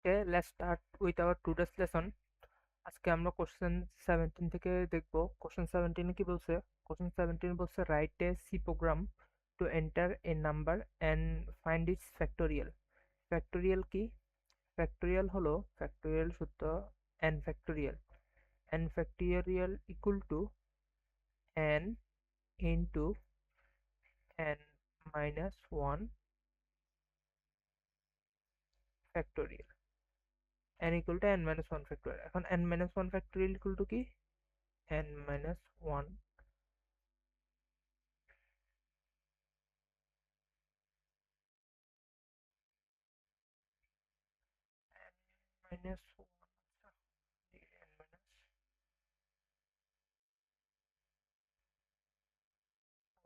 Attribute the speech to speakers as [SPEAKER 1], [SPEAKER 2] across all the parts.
[SPEAKER 1] Okay, let's start with our today's lesson. আজকে আমরা question 17 থেকে দেখব। কোশ্চেন 17 কি বলছে? কোশ্চেন 17 বলছে write a C program to enter a number and find its factorial. Factorial কি? ফ্যাক্টোরিয়াল হলো ফ্যাক্টোরিয়াল সূত্র n factorial. n factorial equal to n into n minus 1 factorial. n equal to n minus 1 factorial. এখন n minus 1 factorial equal to কি? n minus 1 minus 1 n minus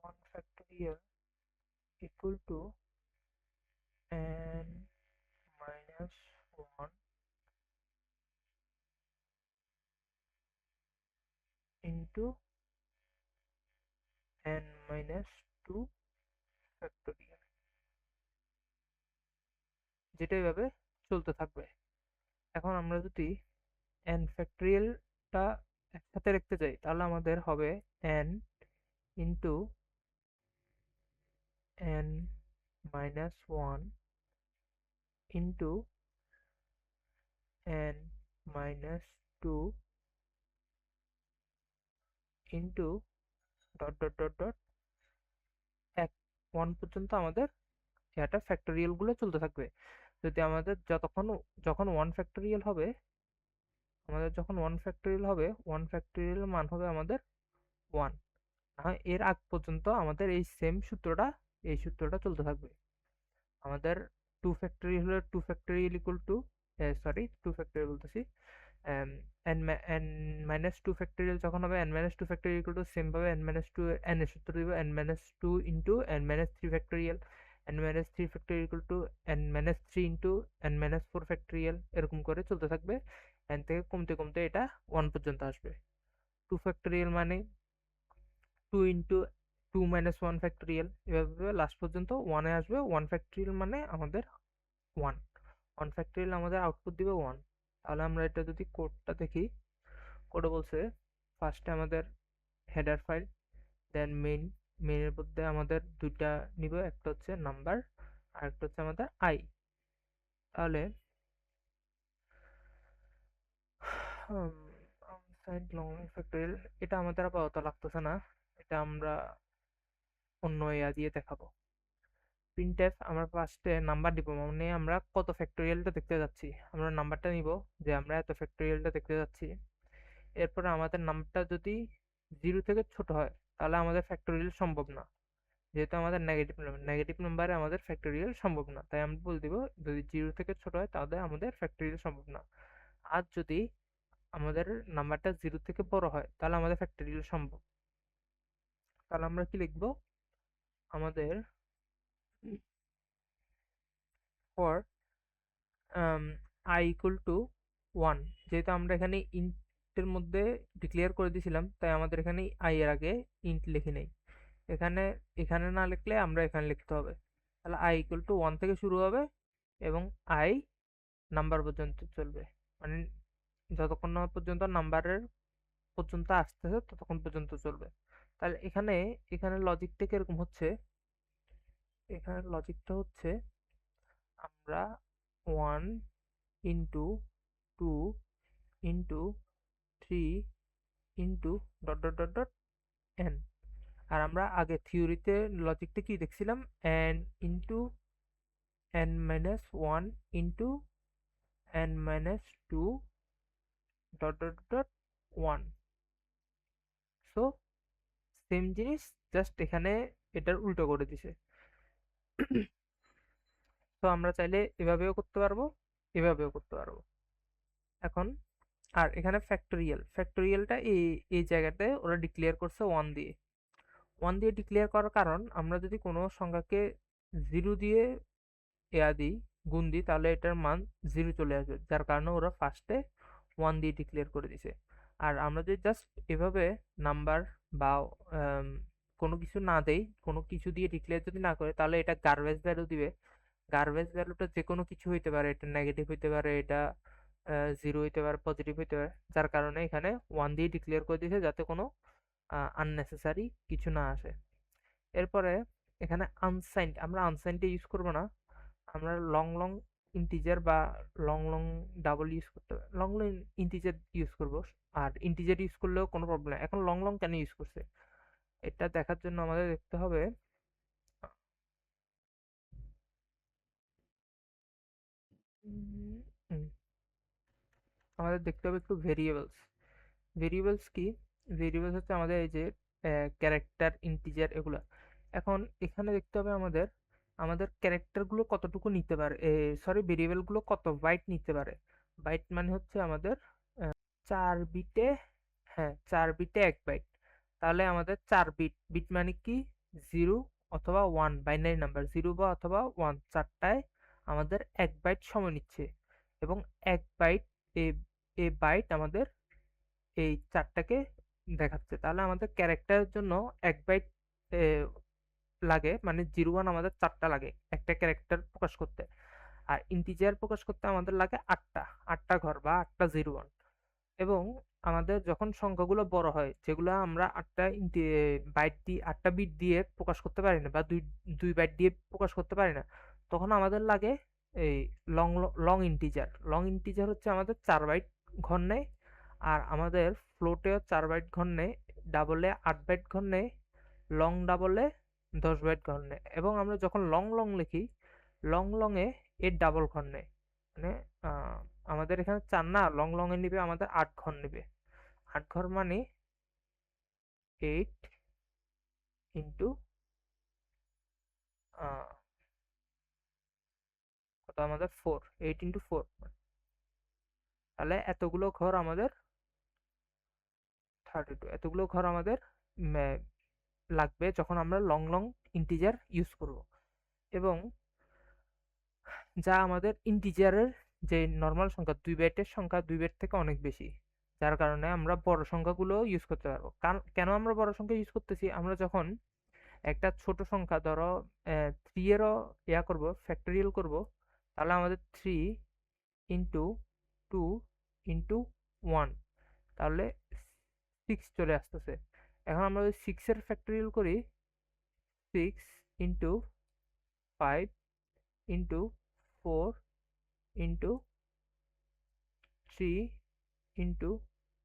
[SPEAKER 1] 1 factorial equal to n minus 1 into n minus 2 factorial, যেটা এভাবে চলতে থাকবে। এখন আমরা যদি n ফ্যাক্টোরিয়ালটা একসাথে রাখতে চাই তাহলে আমাদের হবে n into n minus 1 into n minus 2 into dot dot dot dot এক 1 পর্যন্ত আমাদের এটা ফ্যাক্টোরিয়াল গুলো চলতে থাকবে। যদি আমাদের যখন 1 ফ্যাক্টোরিয়াল হবে, আমাদের যখন 1 ফ্যাক্টোরিয়াল হবে 1 ফ্যাক্টোরিয়াল মান হবে আমাদের 1। এর আগ পর্যন্ত আমাদের এই সূত্রটা চলতে থাকবে। আমাদের 2 ফ্যাক্টোরিয়াল হলে 2 ফ্যাক্টোরিয়াল ইকুয়াল টু 2 ফ্যাক্টোরিয়াল বলতেছি n মাইনাস 2 ফ্যাক্টোরিয়াল যখন হবে n minus 2 factorial equal to same ভাবে n মাইনাস 2 n এর সূত্র দিব n minus 2 into n minus 3 factorial, n minus 3 factorial equal to n minus 3 into n minus 4 factorial, এরকম করে চলতে থাকবে। n থেকে কমতে কমতে এটা 1 পর্যন্ত আসবে। 2 ফ্যাক্টোরিয়াল মানে 2 ইনটু 2 মাইনাস 1 ফ্যাক্টোরিয়াল, এভাবে লাস্ট পর্যন্ত 1 এ আসবে। 1 ফ্যাক্টোরিয়াল মানে আমাদের 1 1 ফ্যাক্টোরিয়াল আমাদের আউটপুট দিবে 1। তাহলে আমরা এটা যদি কোডটা দেখি, কোডে বলছে ফার্স্টে আমাদের হেডার ফাইল, দেন মেইনের মধ্যে আমাদের দুইটা নিব, একটা হচ্ছে নাম্বার আর একটা হচ্ছে আমাদের আই। তাহলে সাইড লং ফ্যাক্টোরিয়াল এটা আমাদের আপাতত লাগতেছে না, এটা আমরা অন্য ইয়া দিয়ে দেখাবো। প্রিন্টএফ আমরা ফার্স্টে নাম্বার দিব, মানে আমরা কত ফ্যাক্টোরিয়ালটা দেখতে যাচ্ছি, আমরা নাম্বারটা নিব যে আমরা এত ফ্যাক্টোরিয়ালটা দেখতে যাচ্ছি। এরপরে আমাদের নাম্বারটা যদি 0 থেকে ছোট হয় তাহলে আমাদের ফ্যাক্টোরিয়াল সম্ভব না, যেহেতু আমাদের নেগেটিভ নাম্বারে আমাদের ফ্যাক্টোরিয়াল সম্ভব না, তাই আমরা বলে দিব যদি 0 থেকে ছোট হয় তাহলে আমাদের ফ্যাক্টোরিয়াল সম্ভব না। আর যদি আমাদের নাম্বারটা 0 থেকে বড় হয় তাহলে আমাদের ফ্যাক্টোরিয়াল সম্ভব। তাহলে আমরা কি লিখব, আমাদের ফর i ইকুয়াল টু 1, যেহেতু আমরা এখানে ইন্টের মধ্যে ডিক্লেয়ার করে দিয়েছিলাম তাই আমাদের এখানে i এর আগে ইন্ট লিখে নেই। এখানে এখানে না লিখলে আমরা এখানে লিখতে হবে। তাহলে i ইকুয়াল টু 1 থেকে শুরু হবে এবং i নাম্বার পর্যন্ত চলবে, মানে যতক্ষণ না পর্যন্ত নাম্বারের পর্যন্ত আসতেছে ততক্ষণ পর্যন্ত চলবে। তাহলে এখানে এখানে লজিকটা কিরকম হচ্ছে, এখানে লজিকটা হচ্ছে আমরা 1 into 2 into 3 into dot dot dot dot n। আর আমরা আগে থিওরিতে লজিকটা কি দেখছিলাম, n into n minus 1 into n minus 2 dot dot dot 1। So same জিনিস, জাস্ট এখানে এটার উল্টো করে দিছে। তো আমরা চাইলে এভাবেও করতে পারবো, এভাবেও করতে পারবো। এখন আর এখানে ফ্যাক্টোরিয়ালটা এই এই জায়গাতে ওরা ডিক্লেয়ার করছে 1 দিয়ে। 1 দিয়ে ডিক্লেয়ার করার কারণ, আমরা যদি কোনো সংখ্যাকে 0 দিয়ে দিই, গুণ দিই, তাহলে এটার মান 0 চলে আসবে, যার কারণে ওরা ফার্স্টে 1 দিয়ে ডিক্লেয়ার করে দিছে। আর আমরা যদি জাস্ট এভাবে নাম্বার বা কোনো কিছু না দেই, কোনো কিছু দিয়ে ডিক্লেয়ার যদি না করে তাহলে এটা গার্বেজ ভ্যালু দিবে। গার্বেজ ভ্যালুটা যে কোনো কিছু হইতে পারে, এটা নেগেটিভ হইতে পারে, এটা জিরো হইতে পারে, পজিটিভ হইতে পারে, যার কারণে এখানে ওয়ান দিয়ে ডিক্লেয়ার করে দিয়েছে যাতে কোনো আননেসেসারি কিছু না আসে। এরপরে এখানে আনসাইন্ড, আমরা আনসাইন্ডটা ইউজ করব না, আমরা লং লং ইন্টিজার বা লং লং ডাবল ইউজ করতে হবে, লং লং ইন্টিজার ইউজ করব। আর ইন্টিজার ইউজ করলেও কোনো প্রবলেম নেই। এখন লং লং কেন ইউজ করছে এটা দেখার জন্য আমাদের দেখতে হবে উম, উম, আমাদের দেখতে হবে একটু ভেরিয়েবলস। ভেরিয়েবলস কি? ভেরিয়েবলস হচ্ছে আমাদের এই যে ক্যারেক্টার, ইন্টিজার, এগুলা। এখন এখানে দেখতে হবে আমাদের আমাদের ক্যারেক্টার গুলো কতটুকু নিতে পারে, সরি, ভেরিয়েবল গুলো কত বাইট নিতে পারে। বাইট মানে হচ্ছে আমাদের 4 বিটে, হ্যাঁ 4 বিটে 1 বাইট। তাহলে আমাদের 4 বিট, বিট মানে কি, জিরো অথবা ওয়ান, বাইনারি নাম্বার জিরো বা অথবা ওয়ান, চারটায় আমাদের 1 বাইট সময় নিচ্ছে। এবং 1 বাইট, এ এ বাইট আমাদের এই চারটাকে দেখাচ্ছে। তাহলে আমাদের ক্যারেক্টারের জন্য 1 বাইট লাগে, মানে জিরো ওয়ান আমাদের 4টা লাগে একটা ক্যারেক্টার প্রকাশ করতে। আর ইন্টিজার প্রকাশ করতে আমাদের লাগে 8টা, 8টা ঘর বা 8টা জিরো ওয়ান। এবং আমাদের যখন সংখ্যাগুলো বড় হয়, যেগুলো আমরা 8টা বাইট দিয়ে, 8টা বিট দিয়ে প্রকাশ করতে পারি না, বা দুই 2 বাইট দিয়ে প্রকাশ করতে পারি না, তখন আমাদের লাগে এই long long integer. Long integer হচ্ছে আমাদের 4 বাইট ঘর নেয়। আর আমাদের ফ্লোটেও 4 বাইট ঘর নেয়, ডাবলে 8 বাইট ঘর নেয়, লং ডাবলে 10 বাইট ঘর নেয়। এবং আমরা যখন লং লং লিখি, লং লং এ এর ডাবল ঘর নেয়। মানে আমাদের এখানে 4 না, লং লং এ নিবে আমাদের 8 ঘর নিবে। 8 ঘর মানে 8 ইন্টু কত আমাদের 4, 8 ইন্টু 4, তাহলে এতগুলো ঘর আমাদের 32, এতগুলো ঘর আমাদের উম, আহ, লাগবে যখন আমরা লং লং ইন্টিজার ইউজ করব। এবং যা আমাদের ইন্টিজারের যে নর্মাল সংখ্যা, 2 বাইটের সংখ্যা 2 বাইট থেকে অনেক বেশি, যার কারণে আমরা বড় সংখ্যাগুলো ইউজ করতে পারবো। কারণ কেন আমরা বড় সংখ্যা ইউজ করতেছি, আমরা যখন একটা ছোট সংখ্যা ধরো 3 এরও করব, ফ্যাক্টরিয়াল করব, তাহলে আমাদের 3 ইন্টু 2 ইন্টু 1, তাহলে 6 চলে আসতেছে। এখন আমরা যদি 6-এর ফ্যাক্টরিয়াল করি, 6 ইন্টু 5 ইন্টু 4 ইন্টু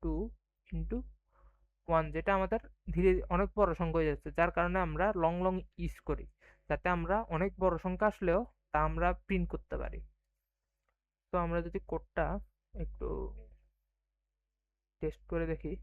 [SPEAKER 1] 2 ইন্টু 1, যেটা আমাদের ধীরে অনেক বড় সংখ্যা হয়ে যাচ্ছে, যার কারণে আমরা লং লং ইউজ করি, যাতে আমরা অনেক বড় সংখ্যা আসলেও তা আমরা প্রিন্ট করতে পারি। তো আমরা যদি কোডটা একটু টেস্ট করে দেখি।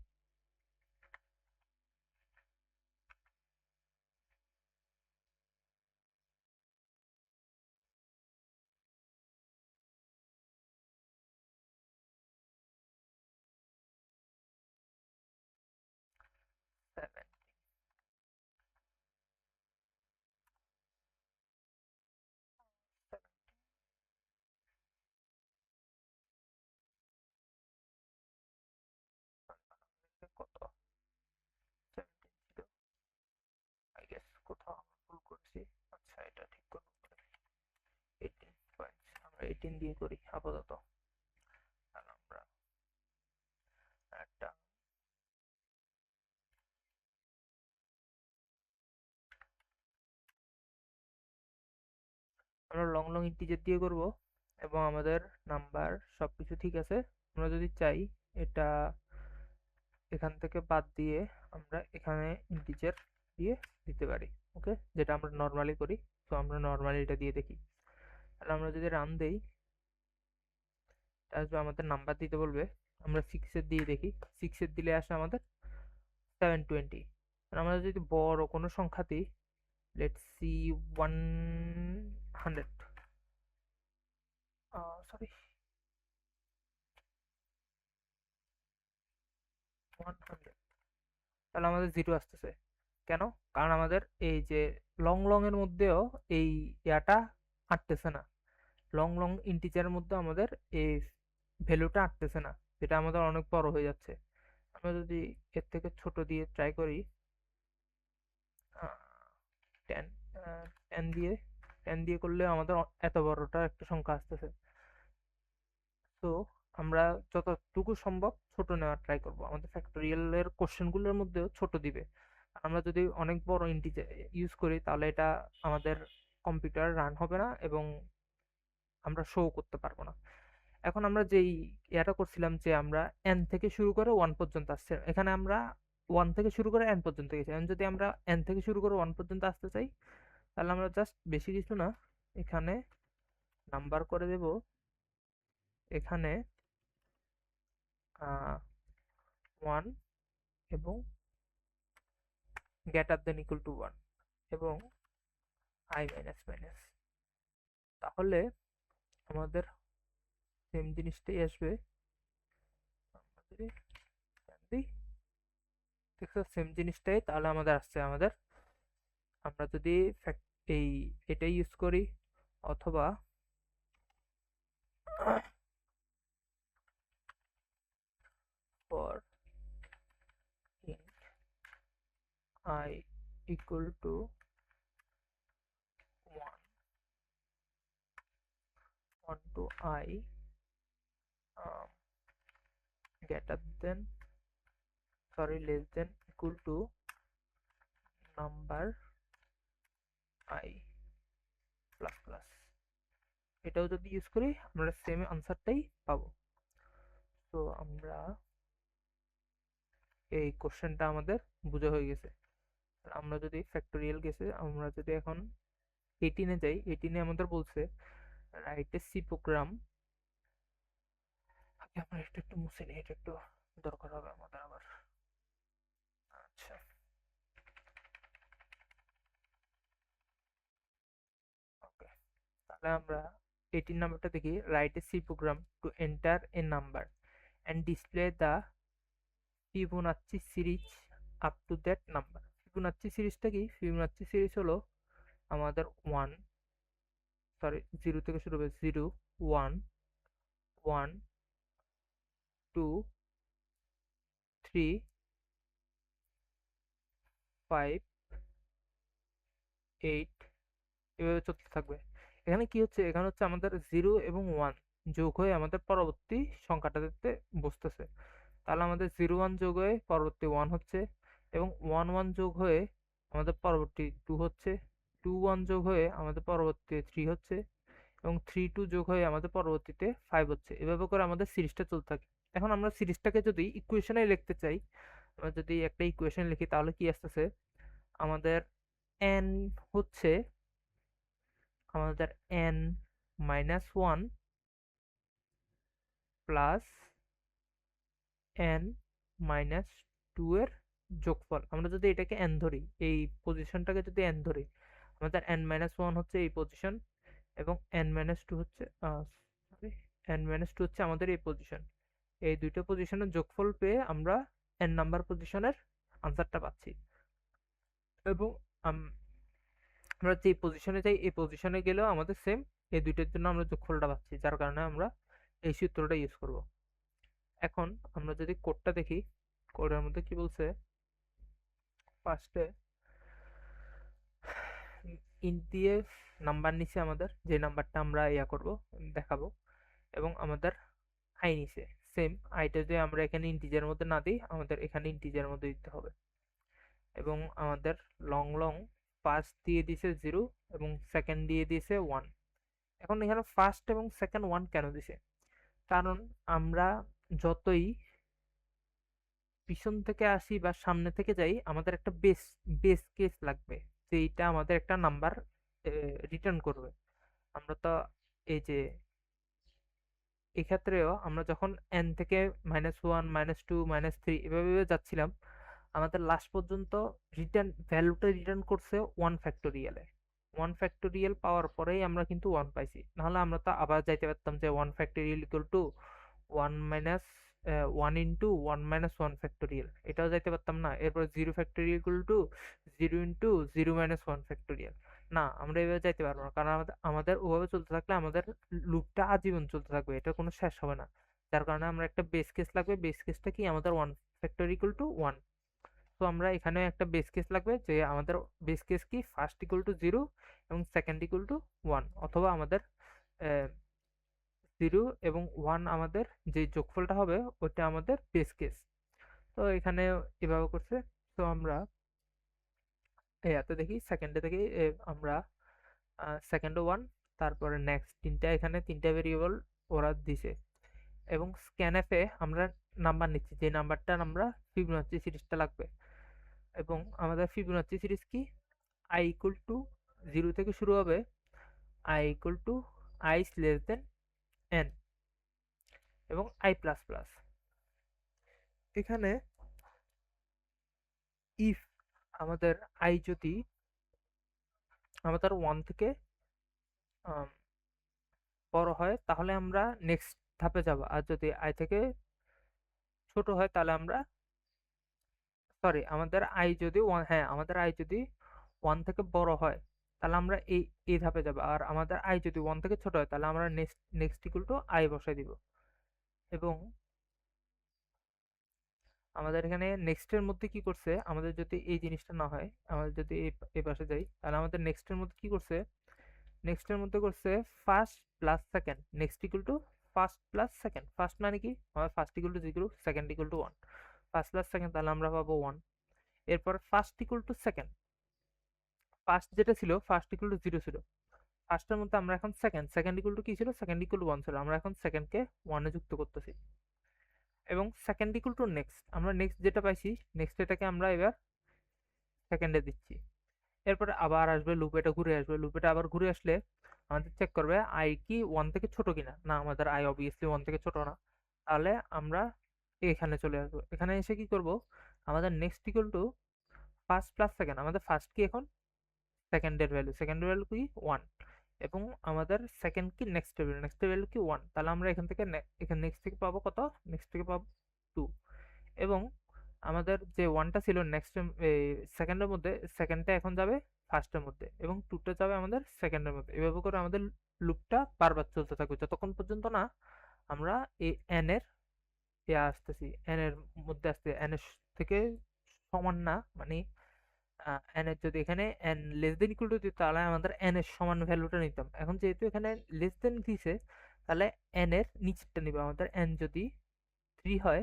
[SPEAKER 1] কত, 17 আই গেস কোথাও আমরা ভুল করছি। আচ্ছা, এটা ঠিক করবো। 18 পয়েন্ট, আমরা 18 দিয়ে করি আপাতত। আর আমরা একটা আমরা লং লং ইন্টিজার দিয়ে করব, এবং আমাদের নাম্বার সবকিছু ঠিক আছে। আমরা যদি চাই এটা এখান থেকে বাদ দিয়ে আমরা এখানে ইন্টিজার দিয়ে দিতে পারি। ওকে, যেটা আমরা নর্মালি করি। তো আমরা নর্মালি এটা দিয়ে দেখি। তাহলে আমরা যদি রান দেই, আসবে আমাদের নাম্বার দিতে বলবে। আমরা 6-এর দিয়ে দেখি, 6-এর দিলে আসে আমাদের 720। আমরা যদি বড় কোনো সংখ্যা দিই, লেটস সি 100, সরি 100, তাহলে আমাদের জিরো আসতেছে। কেন? কারণ আমাদের এই যে লং লং এর মধ্যেও এই ইয়াটা আটতেছে না, লং লং ইন্টিজারের মধ্যে আমাদের এই ভ্যালুটা আটতেছে না, যেটা আমাদের অনেক বড় হয়ে যাচ্ছে। আমরা যদি এর থেকে ছোট দিয়ে ট্রাই করি, 10, 10 দিয়ে n দিয়ে করলে আমাদের এত বড়টা একটা সংখ্যা আসতেছে। তো আমরা যতটুকু সম্ভব ছোট নেওয়ার ট্রাই করব, আমাদের ফ্যাক্টোরিয়াল এর কোশ্চেনগুলোর মধ্যেও ছোট দিবে। আমরা যদি অনেক বড় ইন্টিজার ইউজ করি তাহলে এটা আমাদের কম্পিউটার রান হবে না এবং আমরা শো করতে পারবো না। এখন আমরা যেই ইয়াটা করছিলাম যে আমরা এন থেকে শুরু করে ওয়ান পর্যন্ত আসছে, এখানে আমরা ওয়ান থেকে শুরু করে এন পর্যন্ত গেছি। এখন যদি আমরা এন থেকে শুরু করে ওয়ান পর্যন্ত আসতে চাই তাহলে আমরা জাস্ট বেশি কিছু না, এখানে নাম্বার করে দেব, এখানে 1 এবং গ্রেটার দেন ইকুয়াল টু 1 এবং i মাইনাস মাইনাস, তাহলে আমাদের সেম জিনিসটাই আসবে। আমরা যদি দিই, দেখছো সেম জিনিসটাই তাহলে আমাদের আসছে। আমরা যদি এই এটাই ইউজ করি অথবা for int I equal to 1 to I um, greater than less than equal to number I plus plus, এটাও যদি ইউজ করি আমরা সেম আনসারটাই পাবো। তো আমরা এই কোশ্চেনটা আমাদের বোঝা হয়ে গেছে। আমরা যদি ফ্যাক্টোরিয়াল গেছে, আমরা যদি এখন 18 এ যাই, 18 এ আমাদের বলছে রাইট এ সি প্রোগ্রাম। আগে আমরা এটা একটু মুছে নিই, এটা একটু দরকার হবে আমাদের আবার। আচ্ছা, ওকে, তাহলে আমরা 18 নাম্বারটা দেখি। Write a C program to enter a number and display the Fibonacci series up to that number. Fibonacci সিরিজটা কি? ফিবোনাচ্চি সিরিজ হলো আমাদের 0 থেকে শুরু হবে, 0 1 1 2 3 5 8 এভাবে চলতে থাকবে। এখানে কি হচ্ছে? এখানে হচ্ছে আমাদের 0 এবং 1 যোগ হয়ে আমাদের পরবর্তী সংখ্যাটাতে বসতেছে। তাহলে আমাদের 0 1 যোগ হয়ে পরবর্তী 1 হচ্ছে এবং 1 1 যোগ হয়ে আমাদের পরবর্তী 2 হচ্ছে, 2 1 যোগ হয়ে আমাদের পরবর্তী 3 হচ্ছে এবং 3 2 যোগ হয়ে আমাদের পরবর্তীতে 5 হচ্ছে। এভাবে করে আমাদের সিরিজটা চলতে থাকে। এখন আমরা সিরিজটাকে যদি ইকুয়েশনে লিখতে চাই, আমরা যদি একটা ইকুয়েশন লিখি তাহলে কি আসতেছে? আমাদের n হচ্ছে আমাদের n minus 1 plus n minus 2 এর যোগফল। আমরা যদি এটাকে n ধরি, এই পজিশনটাকে যদি n ধরি, আমাদের n মাইনাস 1 হচ্ছে এই পজিশন এবং n মাইনাস 2 হচ্ছে সরি n মাইনাস 2 হচ্ছে আমাদের এই পজিশন। এই দুইটা পজিশনের যোগফল পেয়ে আমরা n নাম্বার পজিশনের আনসারটা পাচ্ছি এবং আমরা যে পজিশনে যাই এই পজিশনে গেলেও আমাদের সেম এই দুইটার জন্য আমরা যোগফলটা পাচ্ছি, যার কারণে আমরা এই সূত্রটা ইউজ করব। এখন আমরা যদি কোডটা দেখি, কোডের মধ্যে কি বলছে? ফার্স্টে ইন্ট দিয়ে নাম্বার নিচে আমাদের যে নাম্বারটা আমরা করব দেখাবো এবং আমাদের আই নিচে সেম আইটা যদি আমরা এখানে ইন্টিজারের মধ্যে না দিই, আমাদের এখানে ইন্টিজারের মধ্যে দিতে হবে এবং আমাদের লং লং ফার্স্ট দিয়ে দিয়েছে 0 এবং সেকেন্ড দিয়ে দিয়েছে 1। এখন এখানে ফার্স্ট এবং সেকেন্ড 1 কেন দিছে? কারণ আমরা যতই পিছন থেকে আসি বা সামনে থেকে যাই, আমাদের একটা বেস কেস লাগবে যে এইটা আমাদের একটা নাম্বার রিটার্ন করবে। আমরা তো এই যে এক্ষেত্রেও আমরা যখন n থেকে -1 -2 -3 এভাবে যাচ্ছিলাম, আমাদের লাস্ট পর্যন্ত ভ্যালুটা রিটার্ন করছে 1 ফ্যাক্টোরিয়ালে। 1 ফ্যাক্টোরিয়াল পাওয়ার পরেই আমরা কিন্তু 1 পাইছি, নাহলে আমরা তো আবার যাইতে পারতাম যে 1 factorial equal two 1 minus 1 into 1 minus 1 factorial, এটাও যাইতে পারতাম না। এরপর 0 factorial equal two 0 into 0 minus 1 factorial. না, আমরা এভাবে যাইতে পারবো না, কারণ আমাদের ওভাবে চলতে থাকলে আমাদের লুপটা আজীবন চলতে থাকবে, এটার কোনো শেষ হবে না। যার কারণে আমরা একটা বেস কেস লাগবে। বেস কেসটা কি? আমাদের 1 ফ্যাক্টোরিয়াল ইকুয়াল টু 1। তো আমরা এখানে একটা বেস কেস লাগবে, যে আমাদের বেস কেস কি ফার্স্ট ইকুয়াল টু 0 এবং সেকেন্ড ইকুয়াল টু 1, অথবা আমাদের 0 এবং 1 আমাদের যে যোগফলটা হবে ওটা আমাদের বেস কেস। তো এখানে এভাবে করছে। তো আমরা এত দেখি সেকেন্ডে থেকে আমরা সেকেন্ডে 1, তারপরে নেক্সট তিনটা, এখানে তিনটা ভেরিয়েবল ওরা দিছে। এবং স্ক্যানএফে আমরা নাম্বার নিচ্ছি, যে নাম্বারটা আমরা ফিবোনাচ্চি সিরিজটা লাগবে। এবং আমাদের ফিবোনাচ্চি সিরিজ কি, আই ইকুয়াল টু 0 থেকে শুরু হবে, I equal two I less than n এবং আই প্লাস প্লাস। এখানে ইফ আমাদের আই যদি আমাদের 1 থেকে আম, বড় হয় তাহলে আমরা নেক্সট ধাপে যাব, আর যদি আই থেকে ছোট হয় তাহলে আমরা, সরি, আমাদের আই যদি 1, হ্যাঁ আমাদের আই যদি 1 থেকে বড় হয় তাহলে আমরা এই ধাপে যাব, আর আমাদের আই যদি 1 থেকে ছোট হয় তাহলে আমরা next next equal to I বসাই দিব। এবং আমাদের এখানে নেক্সটের মধ্যে কি করছে, আমাদের যদি এই জিনিসটা না হয়, আমাদের যদি এই পাশে যাই, তাহলে আমাদের নেক্সটের মধ্যে কি করছে, নেক্সটের মধ্যে করছে first plus second next equal to first plus second. First মানে কি, আমার first equal to 0, second equal to 1, first plus second, তাহলে আমরা পাবো 1। এরপর first equal to second, first যেটা ছিল ফার্স্ট ইকুয়াল টু 0 ছিল, ফার্স্টের মধ্যে আমরা এখন সেকেন্ড, সেকেন্ড ইকুয়াল টু কি ছিল, সেকেন্ড ইকুয়াল টু 1 ছিল, আমরা এখন সেকেন্ডকে 1 এ যুক্ত করতেছি। এবং সেকেন্ড ইকুয়াল টু নেক্সট, আমরা নেক্সট যেটা পাইছি নেক্সট এটাকে আমরা এবার সেকেন্ডে দিচ্ছি। এরপরে আবার আসবে লুপ, এটা ঘুরে আসবে, লুপ এটা আবার ঘুরে আসলে আমাদের চেক করবে আই কি 1 থেকে ছোট কিনা, না আমাদের আই অবভিয়াসলি 1 থেকে ছোট না, তাহলে আমরা এখানে চলে আসবো। এখানে এসে কি করব, আমাদের next equal to first plus second, আমাদের ফার্স্ট কি এখন সেকেন্ডের ভ্যালু, সেকেন্ডের ভ্যালু কি 1, এবং আমাদের সেকেন্ড কি নেক্সটের ভ্যালু, নেক্সটের ভ্যালু কি 1, তাহলে আমরা এখান থেকে এখানে নেক্সট থেকে পাবো কত, নেক্সট থেকে পাবো 2। এবং আমাদের যে 1টা ছিল নেক্সট সেকেন্ডের মধ্যে, সেকেন্ডটা এখন যাবে ফার্স্টের মধ্যে, এবং 2টা যাবে আমাদের সেকেন্ডের মধ্যে। এভাবে করে আমাদের লুপটা বারবার চলতে থাকবে যতক্ষণ পর্যন্ত না আমরা এই এন এর আসতেছি, এন এর মধ্যে আসতে, এন এর থেকে সমান না, মানে এন এর যদি এখানে N less than equal two দিত তাহলে আমাদের এন এর সমান ভ্যালুটা নিতাম। এখন যেহেতু এখানে লেস দেন দিছে তাহলে এন এর নিচেরটা নিব, আমাদের এন যদি 3 হয়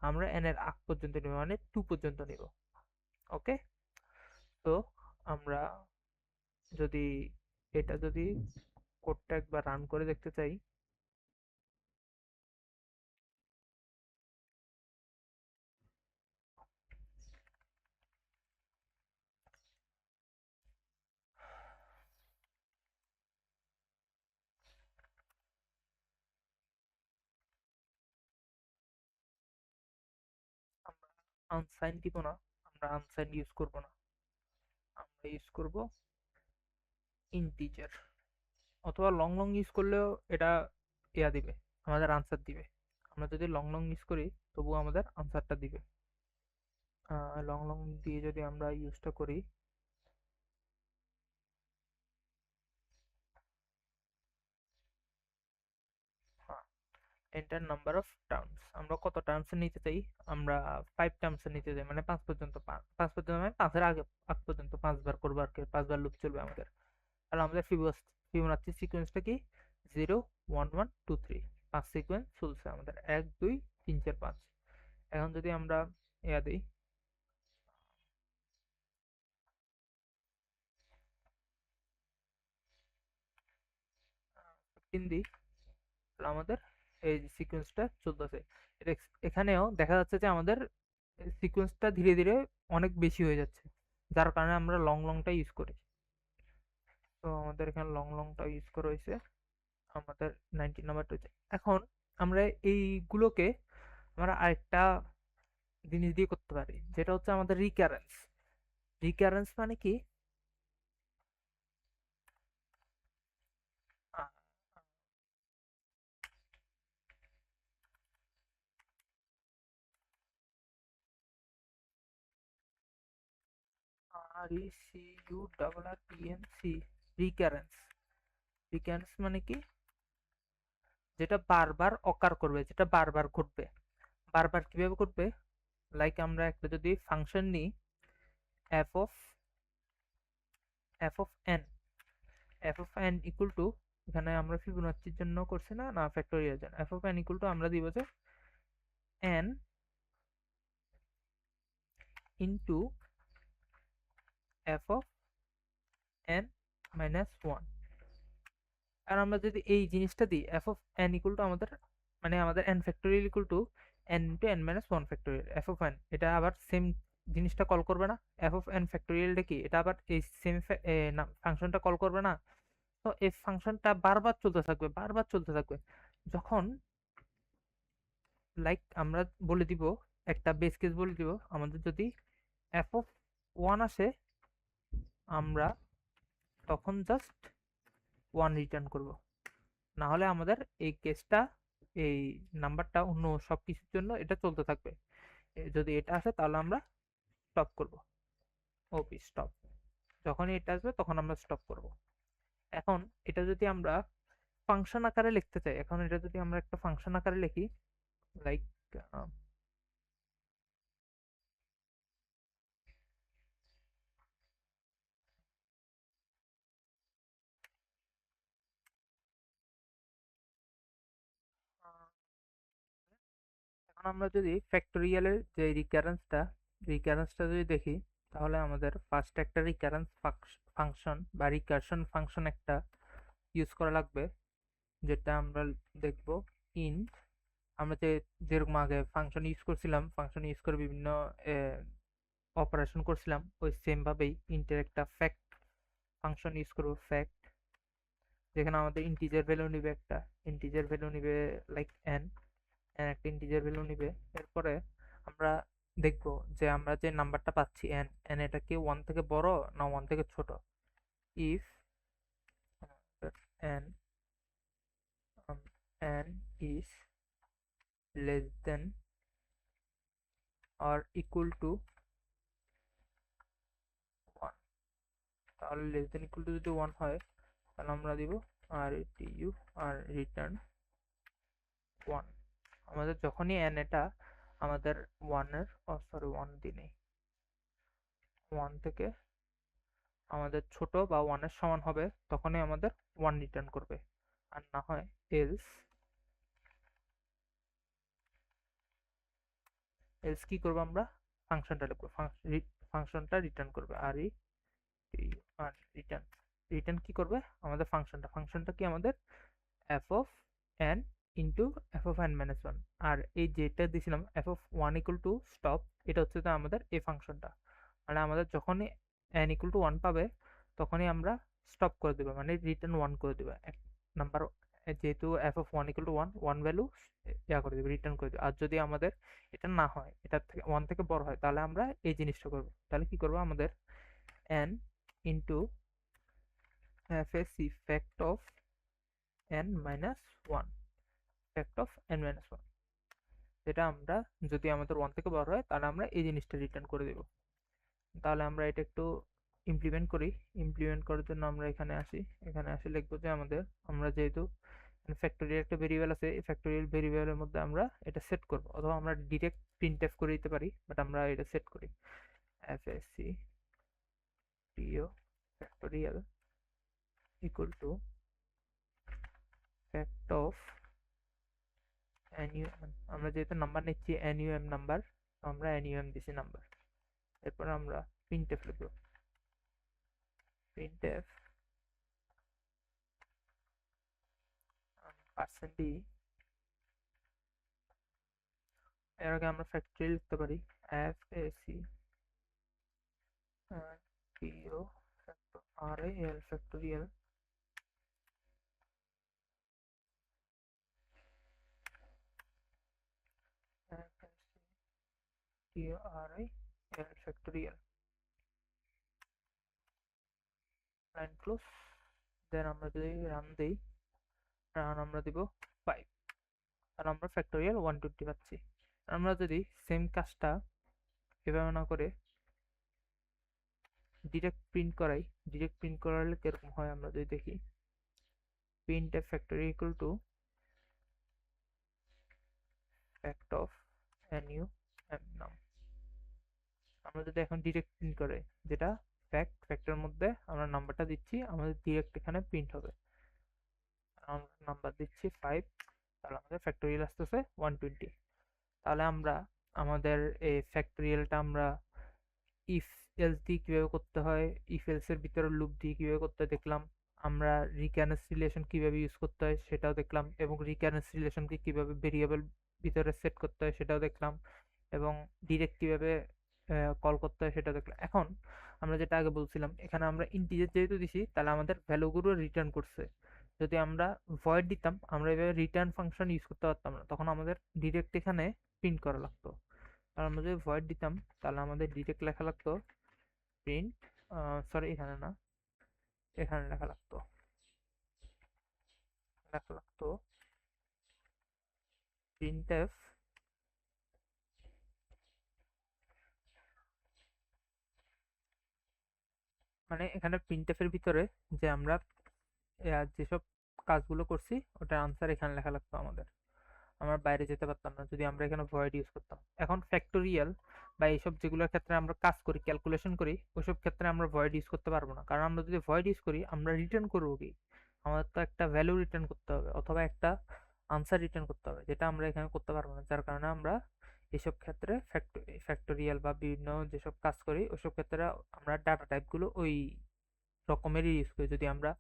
[SPEAKER 1] আমরা এন এর আগ পর্যন্ত নিব, মানে 2 পর্যন্ত নিব। ওকে, তো আমরা যদি এটা যদি কোডটা একবার রান করে দেখতে চাই, আমরা আনসাইন দিব না, আমরা আনসাইন ইউজ করব না, আমরা ইউজ করব ইন্টিজার, অথবা লং লং ইউজ করলেও এটা ইয়া দিবে, আমাদের আনসার দিবে। আমরা যদি লং লং ইউজ করি তবুও আমাদের আনসারটা দিবে। লং লং দিয়ে যদি আমরা ইউজটা করি, হ্যাঁ, এন্টার নাম্বার অফ টার্মস, আমরা কত টার্মস নিতে চাই, আমরা 5 টার্মস নিতে চাই, মানে 5 পর্যন্ত, 5 পর্যন্ত মানে 5 এর আগে, আগ পর্যন্ত 5 বার করবো আর কি, 5 বার লুপ চলবে আমাদের। তাহলে আমাদের ফিবোনাচ্চি সিকোয়েন্সটা কি, 0 1 1 2 3, 5 সিকোয়েন্স চলছে আমাদের, 1 2 3 4 5। এখন যদি আমরা ইয়া দিই, 15 দিই, তাহলে আমাদের এই সিকোয়েন্সটা চলতেছে। এখানেও দেখা যাচ্ছে যে আমাদের সিকোয়েন্সটা ধীরে ধীরে অনেক বেশি হয়ে যাচ্ছে, যার কারণে আমরা লং লংটা ইউজ করি। তো আমাদের এখানে লং লংটা ইউজ করা হয়েছে, আমাদের 19 নাম্বারটা হচ্ছে। এখন আমরা এইগুলোকে আমরা আরেকটা জিনিস দিয়ে করতে পারি, যেটা হচ্ছে আমাদের রিকারেন্স। রিকারেন্স মানে কি, RECURRENC, রিকারেন্স। রিকারেন্স মানে কি, যেটা বারবার অকার করবে, যেটা বারবার ঘটবে। বারবার কিভাবে ঘটবে, লাইক আমরা একটা যদি ফাংশন নিই F of N, F of N equal to, এখানে আমরা ফিবোনাচ্চির জন্য করছি না, না ফ্যাক্টোরিয়াল জন্য, F of N equal to আমরা দিব যে N into F of N minus one. আর আমরা যদি এই জিনিসটা দিই F of N equal to আমাদের, মানে আমাদের N factorial equal to N into N minus one factorial, F of N এটা আবার সেম জিনিসটা কল করবে না? এফ অফ এন ফ্যাক্টোরিয়ালটা কি, এটা আবার এই সেম ফাংশনটা কল করবে না? তো এই ফাংশনটা বারবার চলতে থাকবে, বারবার চলতে থাকবে। যখন লাইক আমরা বলে দিব, একটা বেস কেস বলে দিব, আমাদের যদি এফ অফ ওয়ান আসে আমরা তখন জাস্ট ওয়ান রিটার্ন করব, না হলে আমাদের এই কেসটা, এই নাম্বারটা অন্য সব কিছুর জন্য এটা চলতে থাকবে। যদি এটা আসে তাহলে আমরা স্টপ করব, ওপি স্টপ। যখনই এটা আসবে তখন আমরা স্টপ করব। এখন এটা যদি আমরা ফাংশন আকারে লিখতে চাই, এখন এটা যদি আমরা একটা ফাংশন আকারে লিখি, লাইক এখন আমরা যদি ফ্যাক্টোরিয়ালের যে রিকারেন্সটা যদি দেখি, তাহলে আমাদের ফার্স্ট একটা রিকারেন্স ফাংশন বা রিকারশন ফাংশন একটা ইউজ করা লাগবে, যেটা আমরা দেখব ইন, আমরা যেরকম আগে ফাংশন ইউজ করছিলাম, ফাংশন ইউজ করে বিভিন্ন অপারেশন করছিলাম, ওই সেম ভাবেই ইন্টের একটা ফ্যাক্ট ফাংশন ইউজ করব, ফ্যাক্ট, যেখানে আমাদের ইন্টিজার ভ্যালু নিবে, একটা ইন্টিজার ভ্যালু নিবে লাইক এন, একটা ইন্টিজার ভ্যালু নিবে। এরপরে আমরা দেখব যে আমরা যে নাম্বারটা পাচ্ছি এন, এটা কি ওয়ান থেকে বড় না ওয়ান থেকে ছোট। If N N is less then or equal to 1, তাহলে লেস দেন ইকুয়াল টু যদি 1 হয় তাহলে আমরা দিব RETU আর রিটার্ন 1। আমাদের যখনই n এটা আমাদের 1 এর সরি 1 দিনে 1 থেকে আমাদের ছোট বা 1 এর সমান হবে তখনই আমাদের 1 রিটার্ন করবে, আর না হয় এলস কি করব আমরা, ফাংশনটা লিখবো, ফাংশনটা রিটার্ন করবে আর রিটার্ন, কি করবে আমাদের ফাংশনটা কি আমাদের F of N into F of N minus one. আর এই যেটা দিয়েছিলাম F of one equal to stop, এটা হচ্ছে তো আমাদের এই ফাংশনটা, মানে আমাদের যখনই এন ইকুয়াল টু ওয়ান পাবে তখনই আমরা স্টপ করে দেবো, মানে রিটার্ন ওয়ান করে দেবো এক নাম্বার, যেহেতু F of one equal two one, value করে দেবে, রিটার্ন করে দেবে। আর যদি আমাদের এটা না হয়, এটা থেকে ওয়ান থেকে বড় হয়, তাহলে আমরা এই জিনিসটা করবো, তাহলে কি করবো, আমাদের n into f a c fact of N minus one, fact of N minus one, যেটা আমরা যদি আমাদের ওয়ান থেকে বড় হয় তাহলে আমরা এই জিনিসটা রিটার্ন করে দেব। তাহলে আমরা এটা একটু ইমপ্লিমেন্ট করি। ইমপ্লিমেন্ট করার জন্য আমরা এখানে আসি, এখানে আসি লিখবো যে আমরা যেহেতু ফ্যাক্টোরিয়াল একটা ভেরিয়েবল আছে, এই ফ্যাক্টোরিয়াল ভেরিয়েবলের মধ্যে আমরা এটা সেট করব, অথবা আমরা ডিরেক্ট প্রিন্টএফ করে দিতে পারি, বাট আমরা এটা সেট করি এফএসসি টিও factorial equal two fact of NUM, আমরা যেহেতু নাম্বার নিচ্ছি NUM নাম্বার, আমরা NUM দিছি নাম্বার। এরপর আমরা প্রিন্টএফ লিখব, প্রিন্টএফ পার্সেন্ট ডি, এর আগে আমরা ফ্যাক্টরিয়াল লিখতে পারি FAC PO RAL factorial PO RAL factorial, line close. Then আমরা যদি রান দেই, রান আমরা দিব 5, আর আমরা ফ্যাক্টরিয়াল 120 পাচ্ছি। আমরা যদি সেম কাজটা এভাবে না করে ডিরেক্ট প্রিন্ট করাই, ডিরেক্ট প্রিন্ট করালে কিরকম হয় আমরা যদি দেখি, printf factory equal to fact of NUM নাম, আমরা যদি এখন ডিরেক্ট প্রিন্ট করে, যেটা ফ্যাক্টের মধ্যে আমরা নাম্বারটা দিচ্ছি, আমাদের ডিরেক্ট এখানে প্রিন্ট হবে। আমরা নাম্বার দিচ্ছি 5, তাহলে আমাদের ফ্যাক্টোরিয়াল আসতেছে 120। তাহলে আমরা আমাদের এই ফ্যাক্টোরিয়ালটা আমরা ইফ এলস দিয়ে কিভাবে করতে হয়, ইফ এলস এর ভিতরে লুপ দিয়ে কিভাবে করতে হয় দেখলাম। আমরা রিক্যানেসিলেশন কিভাবে ইউজ করতে হয় সেটাও দেখলাম, এবং রিক্যানেসিলেশনকে কিভাবে ভেরিয়েবল ভিতরে সেট করতে হয় সেটাও দেখলাম, এবং ডিরেক্ট কিভাবে কল করতে হয় সেটা দেখলাম। এখন আমরা যেটা আগে বলছিলাম, এখানে আমরা ইন্টিজার যেহেতু দিছি তাহলে আমাদের ভ্যালুগুলো রিটার্ন করছে। যদি আমরা ভয়েড দিতাম, আমরা এভাবে রিটার্ন ফাংশন ইউজ করতে পারতাম না, তখন আমাদের ডিরেক্ট এখানে প্রিন্ট করা লাগতো। আর আমরা যদি ভয়েড দিতাম তাহলে আমাদের ডিরেক্ট লেখা লাগতো প্রিন্ট, সরি এখানে না, এখানে লেখা লাগতো প্রিন্টএফ, মানে এখানে প্রিন্টএফ এর ভিতরে যে আমরা যেসব কাজগুলো করছি ওটার আনসার এখানে লেখা লাগতো আমাদের। আমরা বাইরে যেতে পারতাম না যদি আমরা এখানে ভয়েড ইউজ করতাম। এখন ফ্যাক্টোরিয়াল বা এইসব যেগুলোর ক্ষেত্রে আমরা কাজ করি, ক্যালকুলেশন করি, ওইসব ক্ষেত্রে আমরা ভয়েড ইউজ করতে পারবো না, কারণ আমরা যদি ভয়েড ইউজ করি আমরা রিটার্ন করবো কি? আমাদের তো একটা ভ্যালু রিটার্ন করতে হবে অথবা একটা আনসার রিটার্ন করতে হবে, যেটা আমরা এখানে করতে পারবো না। যার কারণে আমরা এসব ক্ষেত্রে ফ্যাক্টোরিয়াল বা বিভিন্ন যেসব কাজ করি ওইসব ক্ষেত্রে আমরা ডাটা টাইপগুলো ওই রকমেরই ইউজ করি। যদি আমরা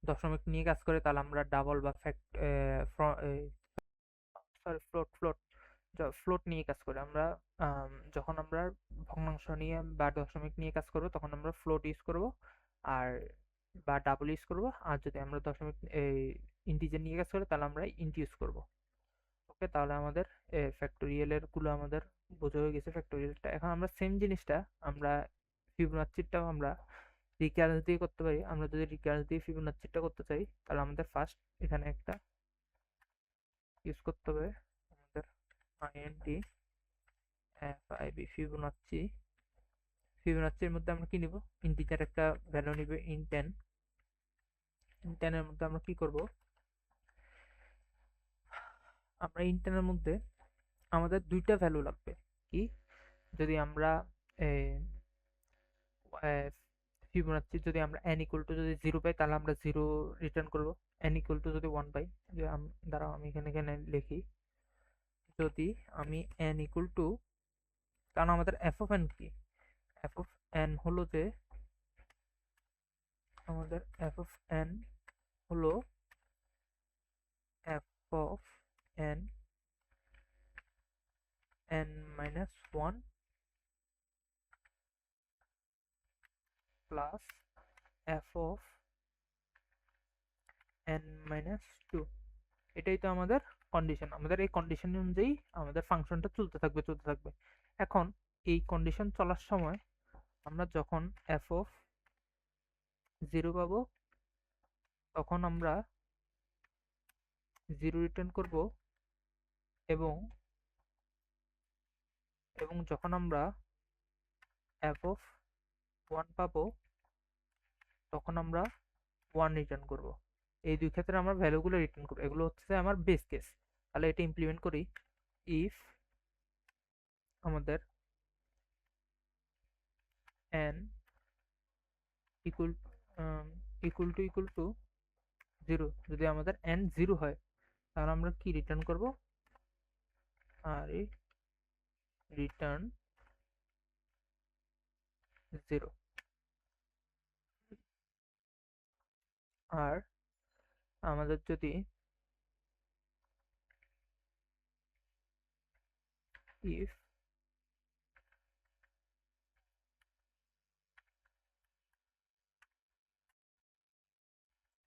[SPEAKER 1] দশমিক নিয়ে কাজ করি তাহলে আমরা ডাবল বা সরি ফ্লোট নিয়ে কাজ করি আমরা। যখন আমরা ভগ্নাংশ নিয়ে বা দশমিক নিয়ে কাজ করব তখন আমরা ফ্লোট ইউজ করব, আর বা ডাবল ইউজ করব। আর যদি আমরা দশমিক ইন্টিজার নিয়ে কাজ করি তাহলে আমরা ইন্ট ইউজ করব। ওকে, তাহলে আমাদের ফ্যাক্টোরিয়ালের গুলো আমাদের বোঝা হয়ে গেছে ফ্যাক্টোরিয়ালটা। এখন আমরা সেম জিনিসটা আমরা ফিবোনাচ্চিটাও আমরা রিকারেন্স দিয়ে করতে পারি। আমরা যদি রিকারেন্স দিয়ে ফিবোনাচ্চিটা করতে চাই তাহলে আমাদের ফার্স্ট এখানে একটা ইউজ করতে হবে আমাদের int ফিবোনাচ্চি। ফিবোনাচ্চির মধ্যে আমরা কি নিব? ইন্টিজার একটা ভ্যালু নিবে int 10। int 10 এর মধ্যে আমরা কি করব? আমরা int 10 এর মধ্যে আমাদের দুইটা ভ্যালু লাগবে। কি? যদি আমরা ফিবোনাচ্চি যদি আমরা n ইকুয়াল টু যদি 0 পাই তাহলে আমরা 0 রিটার্ন করব। n ইকুয়াল টু যদি 1 পাই, যে দাঁড়াও আমি এখানে এখানে লিখি, যদি আমি n ইকুয়াল টু, কারণ আমাদের f অফ n কি? f অফ n হলো যে আমাদের f অফ n হলো f of n n minus 1 plus f of n minus 2। এটাই তো আমাদের কন্ডিশন। আমাদের এই কন্ডিশন অনুযায়ী আমাদের ফাংশনটা চলতে থাকবে। এখন এই কন্ডিশন চলার সময় আমরা যখন f অফ 0 পাবো তখন আমরা 0 রিটার্ন করব, এবং যখন আমরা f অফ 1 পাবো তখন আমরা 1 রিটার্ন করব। এই দুই ক্ষেত্রে আমরা ভ্যালুগুলো রিটার্ন করব। এগুলো হচ্ছে আমার বেস কেস। তাহলে এটা ইমপ্লিমেন্ট করি। ইফ আমাদের n ইকুয়াল ইকুয়াল টু 0, যদি আমাদের n 0 হয় তাহলে আমরা কি রিটার্ন করব? আর রিটার্ন 0। আর আমাদের যদি ইফ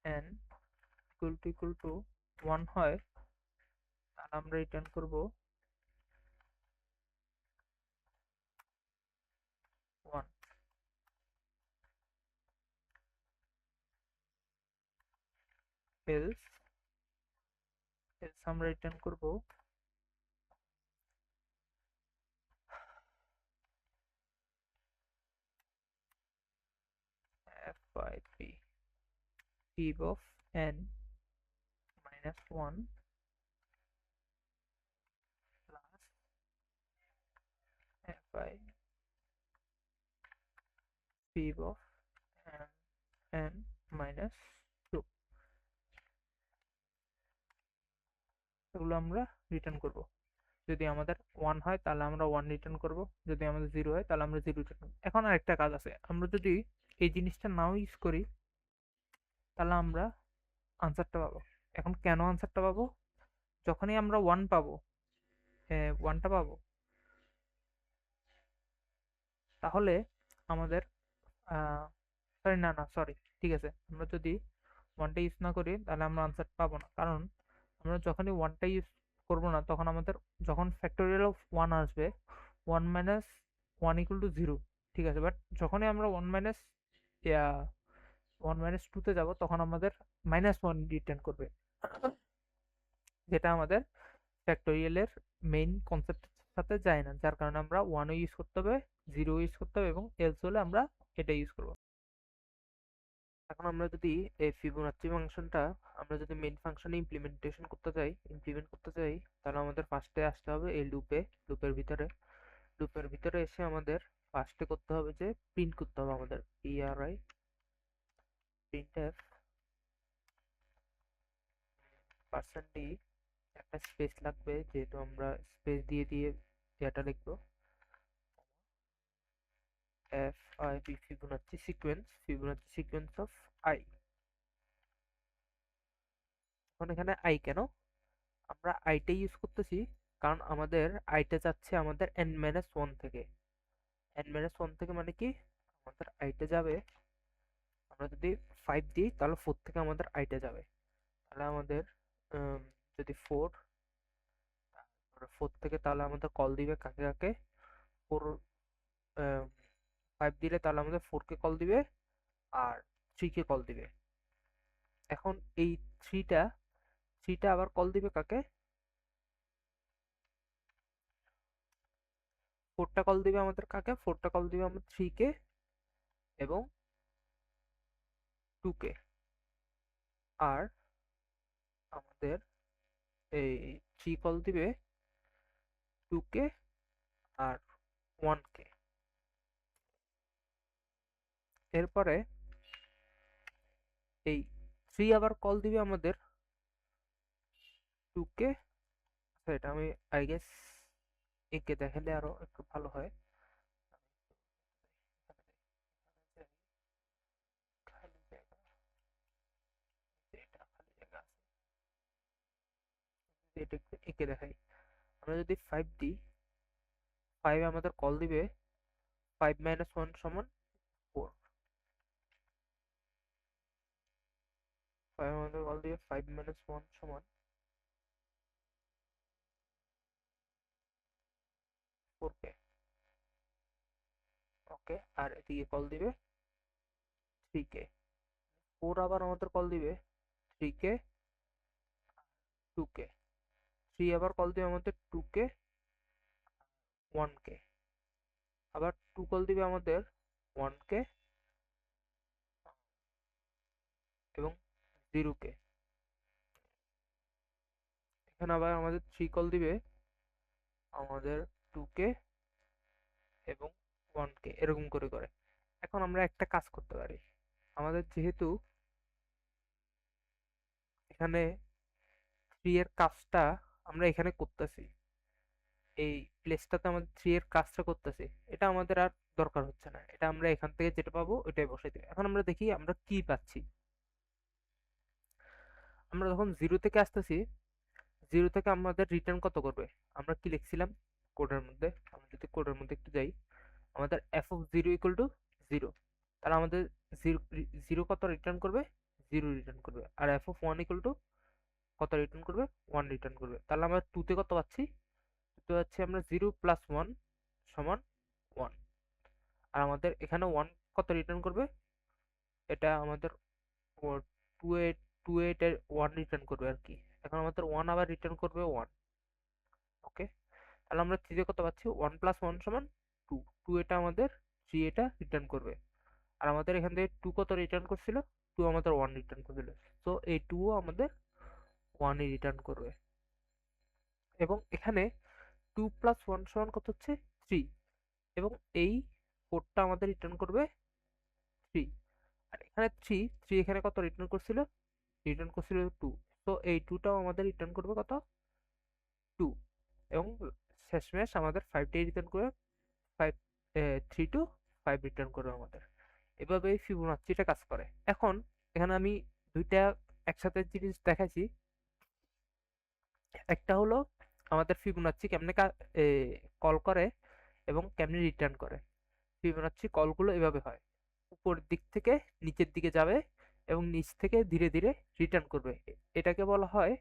[SPEAKER 1] n ইকুয়াল টু 1 হয় তাহলে আমরা রিটার্ন করব 1। এলস আমরা রিটার্ন করব fib fib of n minus 1 plus fi fib of n minus 2, এগুলো আমরা রিটার্ন করব। যদি আমাদের 1 হয় তাহলে আমরা 1 রিটার্ন করব, যদি আমাদের 0 হয় তাহলে আমরা 0 রিটার্ন করব। এখন আরেকটা কাজ আছে, আমরা যদি এই জিনিসটা নাও ইউজ করি তাহলে আমরা আনসারটা পাবো। এখন কেন আনসারটা পাবো? যখনই আমরা 1 পাবো, 1টা পাবো, তাহলে আমাদের সরি, না না সরি, ঠিক আছে, আমরা যদি 1টা ইউজ না করি তাহলে আমরা আনসার পাবো না, কারণ আমরা যখনই 1টা ইউজ করবো না তখন আমাদের যখন ফ্যাক্টোরিয়াল অফ 1 আসবে 1 মাইনাস 1 ইকুয়াল টু 0, ঠিক আছে, বাট যখনই আমরা 1 মাইনাস 2 তে যাব তখন আমাদের -1 রিটার্ন করবে, যেটা আমাদের ফ্যাক্টোরিয়ালের মেইন কনসেপ্টের সাথে যায় না, যার কারণে আমরা 1ও ইউজ করতে হবে, 0 ইউজ করতে হবে, এবং এলস হলে আমরা এটা ইউজ করব। এখন আমরা যদি এই ফিবোনাচ্চি ফাংশনটা আমরা যদি মেইন ফাংশনে ইমপ্লিমেন্ট করতে চাই তাহলে আমাদের ফার্স্টে আসতে হবে এই লুপের ভিতরে এসে আমাদের ফার্স্টে করতে হবে যে প্রিন্ট করতে হবে আমাদের printf %d, একটা স্পেস লাগবে যেহেতু আমরা স্পেস দিয়ে দিয়ে ডেটা লিখবো, ফিবোনাচ্চি সিকোয়েন্স অফ i। এখন এখানে i কেন? আমরা আইটা ইউজ করতেছি কারণ আমাদের আইটা যাচ্ছে আমাদের n-1 থেকে। n-1 থেকে মানে কি, আমাদের আইটা যাবে, আমরা যদি 5 দিই তাহলে 4 থেকে আমাদের আইটা যাবে, তাহলে আমাদের উম, যদি 4 থেকে তাহলে আমাদের কল দিবে কাকে কাকে, 4 5 দিলে তাহলে আমাদের 4 কে কল দিবে আর 3 কে কল দিবে। এখন এই 3টা আবার কল দিবে কাকে, 4টা কল দিবে আমাদের কাকে, 4টা কল দিবে আমাদের 3 কে এবং 2 কে, আর আমাদের এই 3 কল দিবে 2 কে আর 1 কে। এরপরে এই 3 আবার কল দিবে আমাদের 2 কে, এটা আমি আই গেস একে দেখালে আরো একটু ভালো হয়। খালি জায়গা, এটা খালি জায়গা আছে, এটা একটু একে দেখাই। আমরা যদি 5 দিই, 5 আমাদের কল দিবে 5 - 1 সমান 4, 5 আমাদের কল দিবে 5 - 1 সমান 4 কে, ওকে, আর এদিকে কল দিবে 3 কে। 4 আবার আমাদের কল দিবে 3 কে 2 কে, 3 আবার কল দিবে আমাদের 2 কে 1 কে, আবার 2 কল দিবে আমাদের 1 কে এবং 0 কে। এখানে আবার আমাদের 3 কল দিবে আমাদের 2 কে এবং 1 কে, এরকম করে করে। এখন আমরা একটা কাজ করতে পারি, আমাদের যেহেতু এখানে 3 এর কাজটা আমরা এখানে করতেছি, এই প্লেসটাতে আমাদের 3 এর কাজটা করতেছি, এটা আমাদের আর দরকার হচ্ছে না, এটা আমরা এখান থেকে যেটা পাবো ওইটাই বসাই দিই। এখন আমরা দেখি আমরা কি পাচ্ছি। আমরা যখন 0 থেকে আসতেছি, 0 থেকে আমাদের রিটার্ন কত করবে, আমরা কি লিখছিলাম কোডের মধ্যে, আমরা যদি কোডের মধ্যে একটু যাই, আমাদের এফ অফ 0 ইকুয়াল টু 0, তাহলে আমাদের 0 কত রিটার্ন করবে, 0 রিটার্ন করবে, আর এফ অফ 1 ইকুয়াল টু কত রিটার্ন করবে, 1 রিটার্ন করবে। তাহলে আমরা 2 তে কত পাচ্ছি, 2 তে পাচ্ছি আমরা 0 প্লাস 1 সমান 1, আর আমাদের এখানে 1 কত রিটার্ন করবে, এটা আমাদের 2 এ 2 এ 1 রিটার্ন করবে আর কি। এখন আমাদের 1 আবার রিটার্ন করবে 1, ওকে, তাহলে আমরা 3 এ কত পাচ্ছি, 1 প্লাস 1 সমান 2, 2 এটা আমাদের 3 এটা রিটার্ন করবে, আর আমাদের এখান থেকে 2 কত রিটার্ন করছিল, 2 আমাদের 1 রিটার্ন করছিল, তো এই 2 আমাদের 1 ই রিটার্ন করবে। এবং এখানে 2 প্লাস 1 সমান কত হচ্ছে 3, এবং এই 4টা আমাদের রিটার্ন করবে থ্রি। আর এখানে থ্রি, থ্রি এখানে কত রিটার্ন করছিল? রিটার্ন করছিল টু। তো এই টুটাও আমাদের রিটার্ন করবে কত? টু। এবং শেষমেশ আমাদের ফাইভটাই রিটার্ন করবে, five, three two five return করবে আমাদের। এভাবে এই ফিবোনাচ্চিটা কাজ করে। এখন এখানে আমি দুইটা একসাথে জিনিস দেখাইছি। একটা হলো আমাদের ফিবোনাচ্চি কেমনে কল করে এবং কেমনে রিটার্ন করে। ফিবোনাচ্চি কলগুলো এভাবে হয়, উপরের দিক থেকে নিচের দিকে যাবে এবং নিচ থেকে ধীরে ধীরে রিটার্ন করবে। এটাকে বলা হয়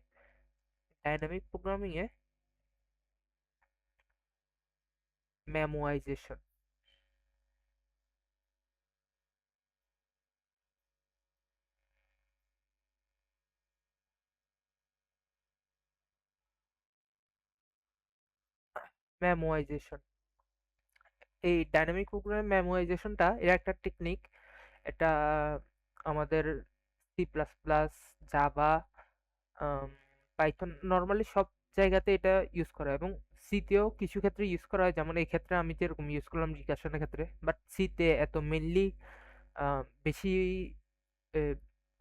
[SPEAKER 1] ডাইনামিক প্রোগ্রামিং এ মেমোয়াইজেশন। মেমোয়াইজেশন, এই ডাইনামিক প্রোগ্রামিং মেমোরাইজেশনটা এর একটা টেকনিক। এটা আমাদের C plus plus, Java, Python, normally সব জায়গাতে এটা ইউজ করা হয় এবং সিতেও কিছু ক্ষেত্রে ইউজ করা হয়, যেমন এই ক্ষেত্রে আমি যেরকম ইউজ করলাম রিকার্শনের ক্ষেত্রে। বাট সিতে এত মেনলি বেশি এ,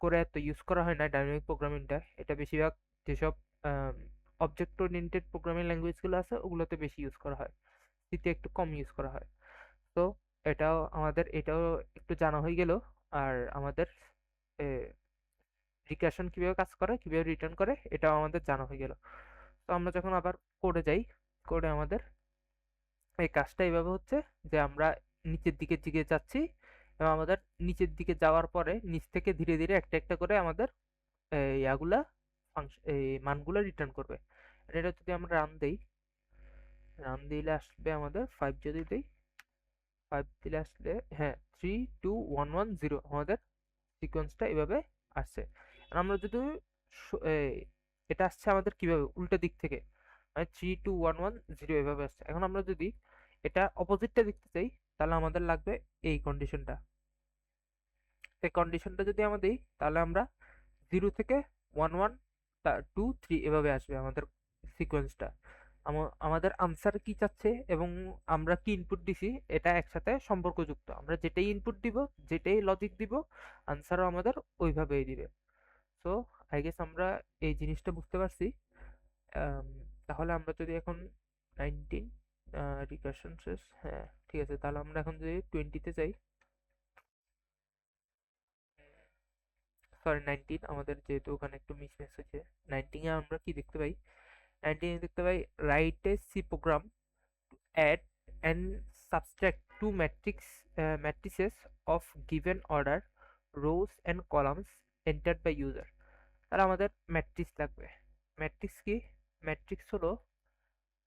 [SPEAKER 1] করে এত ইউজ করা হয় না ডাইনামিক প্রোগ্রামিংটা। এটা বেশিরভাগ যেসব অবজেক্ট ওরিয়েন্টেড প্রোগ্রামিং ল্যাঙ্গুয়েজগুলো আছে ওগুলোতে বেশি ইউজ করা হয়, সিতে একটু কম ইউজ করা হয়। তো এটাও একটু জানা হয়ে গেল। আর আমাদের রিকার্শন কিভাবে কাজ করে, কিভাবে রিটার্ন করে, এটাও আমাদের জানা হয়ে গেল। তো আমরা যখন আবার কোডে যাই, কোডে আমাদের এই কাজটা এইভাবে হচ্ছে যে আমরা নিচের দিকে দিকে যাচ্ছি এবং আমাদের নিচের দিকে যাওয়ার পরে নিচ থেকে ধীরে ধীরে একটা একটা করে আমাদের ইয়াগুলা এই মানগুলো রিটার্ন করবে। আর এটা যদি আমরা রান দেই, রান দিলে আসবে আমাদের ফাইভ, যদি দেই ফাইভ দিলে আসলে, হ্যাঁ, 3 2 1 1 0 আমাদের সিকোয়েন্সটা এভাবে আসছে। আর আমরা যদি এটা আসছে আমাদের কিভাবে উল্টো দিক থেকে, মানে 3 2 1 1 0 এভাবে আসছে। এখন আমরা যদি এটা অপোজিটটা দেখতে চাই তাহলে আমাদের লাগবে এই কন্ডিশনটা। এই কন্ডিশনটা যদি আমরা দিই তাহলে আমরা 0 থেকে 1 1 2 3 এভাবে আসবে আমাদের সিকোয়েন্সটা। আমাদের আনসার কি চাচ্ছে এবং আমরা কি ইনপুট দিছি এটা একসাথে সম্পর্কযুক্ত। আমরা যেটাই ইনপুট দিব, যেটাই লজিক দিব, আনসারও আমাদের ওইভাবেই দিবে। সো আই গেস আমরা এই জিনিসটা বুঝতে পারছি। আম, তাহলে আমরা যদি এখন 19 রিকার্শন শেষ, হ্যাঁ ঠিক আছে, তাহলে আমরা এখন যদি 20-তে যাই, সরি 19, আমাদের যেহেতু ওখানে একটু মিসম্যাচ হয়েছে। 19 এ আমরা কি দেখতে পাই? 19 এ দেখতে পাই right a C program add and subtract two matrices of given order, rows and columns entered by user. তাহলে আমাদের ম্যাট্রিক্স লাগবে। ম্যাট্রিক্স কি? ম্যাট্রিক্স হলো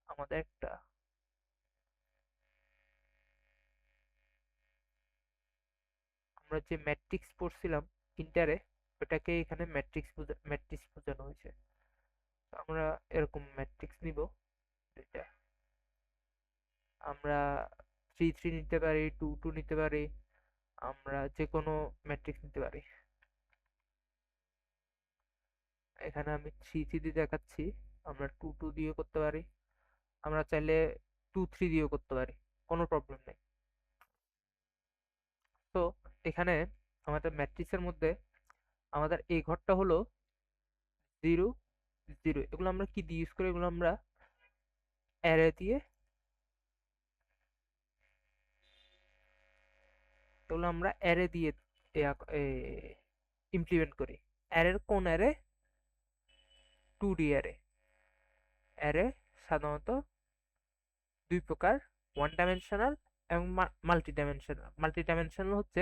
[SPEAKER 1] আমাদের একটা, আমরা যে ম্যাট্রিক্স পড়ছিলাম ইন্টারে, ওটাকে এখানে ম্যাট্রিক্স বোঝানো হয়েছে। তো আমরা এরকম ম্যাট্রিক্স নিব দুইটা। আমরা 3 3 নিতে পারি, 2 2 নিতে পারি, আমরা যে কোনো ম্যাট্রিক্স নিতে পারি। এখানে আমি 3 3 দিয়ে দেখাচ্ছি, আমরা 2 2 দিয়ে করতে পারি, আমরা চাইলে 2 3 দিয়েও করতে পারি, কোনো প্রবলেম নেই। তো এখানে আমাদের ম্যাট্রিক্সের মধ্যে আমাদের এই ঘরটা হলো 0 0। এগুলো আমরা কি দিয়ে ইউজ করি? এগুলো আমরা অ্যারে দিয়ে, এগুলো আমরা অ্যারে দিয়ে ইমপ্লিমেন্ট করি। অ্যারের কোন অ্যারে? 2D array. অ্যারে সাধারণত দুই প্রকার, ওয়ান ডাইমেনশনাল এবং মাল্টি ডাইমেনশনাল। মাল্টি ডাইমেনশনাল হচ্ছে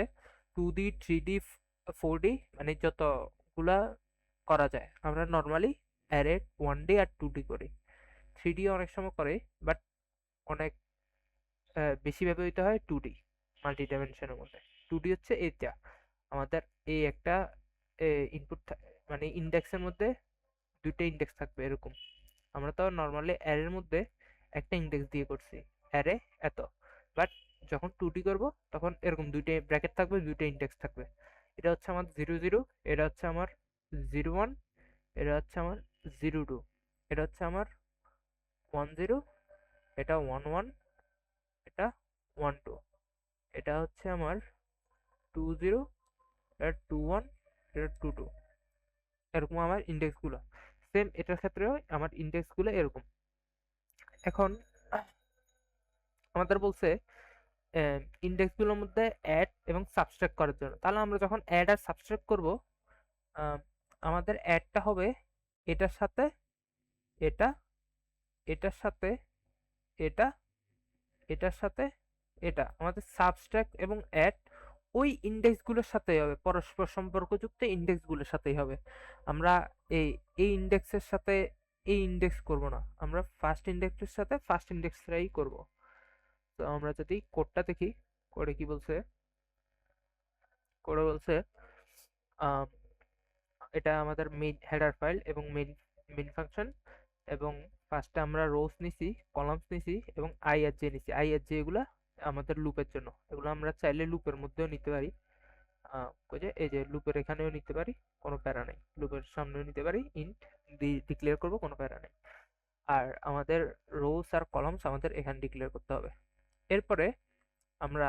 [SPEAKER 1] 2D 3D 4D, মানে যতগুলা করা যায়। আমরা নর্মালি অ্যারে 1D আর 2D করি, 3D অনেক সময় করে, বাট অনেক বেশি ব্যবহৃত হয় 2D মাল্টি ডাইমেনশনের মধ্যে। 2D হচ্ছে এইটা, আমাদের এই একটা ইনপুট, মানে ইন্ডেক্সের মধ্যে দুইটা ইন্ডেক্স থাকবে এরকম। আমরা তো নর্মালি অ্যারের মধ্যে একটা ইন্ডেক্স দিয়ে করছি, অ্যারে এত। বাট যখন 2D করব তখন এরকম দুইটা ব্র্যাকেট থাকবে, দুইটা ইন্ডেক্স থাকবে। এটা হচ্ছে আমার 0 0, এটা হচ্ছে আমার 0 1, এটা হচ্ছে আমার 0 2, এটা হচ্ছে আমার 1 0, এটা 1 1, এটা 1 2, এটা হচ্ছে আমার 20, এটা 21, এটা 22, এরকম আমার ইন্ডেক্সগুলো। সেম এটার ক্ষেত্রেও আমার ইন্ডেক্সগুলো এরকম। এখন আমাদের বলছে ইন্ডেক্সগুলোর মধ্যে অ্যাড এবং সাবট্রাক্ট করার জন্য। তাহলে আমরা যখন অ্যাড আর সাবট্রাক্ট করব, আমাদের অ্যাডটা হবে এটার সাথে এটা, এটার সাথে এটা, এটার সাথে এটা। আমাদের সাবট্রাক্ট এবং অ্যাড ওই ইন্ডেক্সগুলোর সাথেই হবে, পরস্পর সম্পর্কযুক্ত ইন্ডেক্সগুলোর সাথেই হবে। আমরা এই এই ইন্ডেক্সের সাথে এই ইন্ডেক্স করব না, আমরা ফার্স্ট ইন্ডেক্সের সাথে ফার্স্ট ইন্ডেক্সটাই করব। তো আমরা যদি কোডটা দেখি, কোডে কি বলছে, কোডে বলছে আহ, এটা আমাদের মেইন হেডার ফাইল এবং মেইন মেইন ফাংশন, এবং ফার্স্টে আমরা রোস নিছি, কলামস নিছি এবং আই আর জে নিছি। আই আর জে এগুলা আমাদের লুপের জন্য, এগুলো আমরা চাইলে লুপের মধ্যেও নিতে পারি। এই যে লুপের এখানেও নিতে পারি, কোনো প্যারা নেই। লুপের সামনেও নিতে পারি, ইন্ট ডিক্লেয়ার করব, কোনো প্যারা নেই। আর আমাদের রোস আর কলামস আমাদের এখানে ডিক্লেয়ার করতে হবে। এরপরে আমরা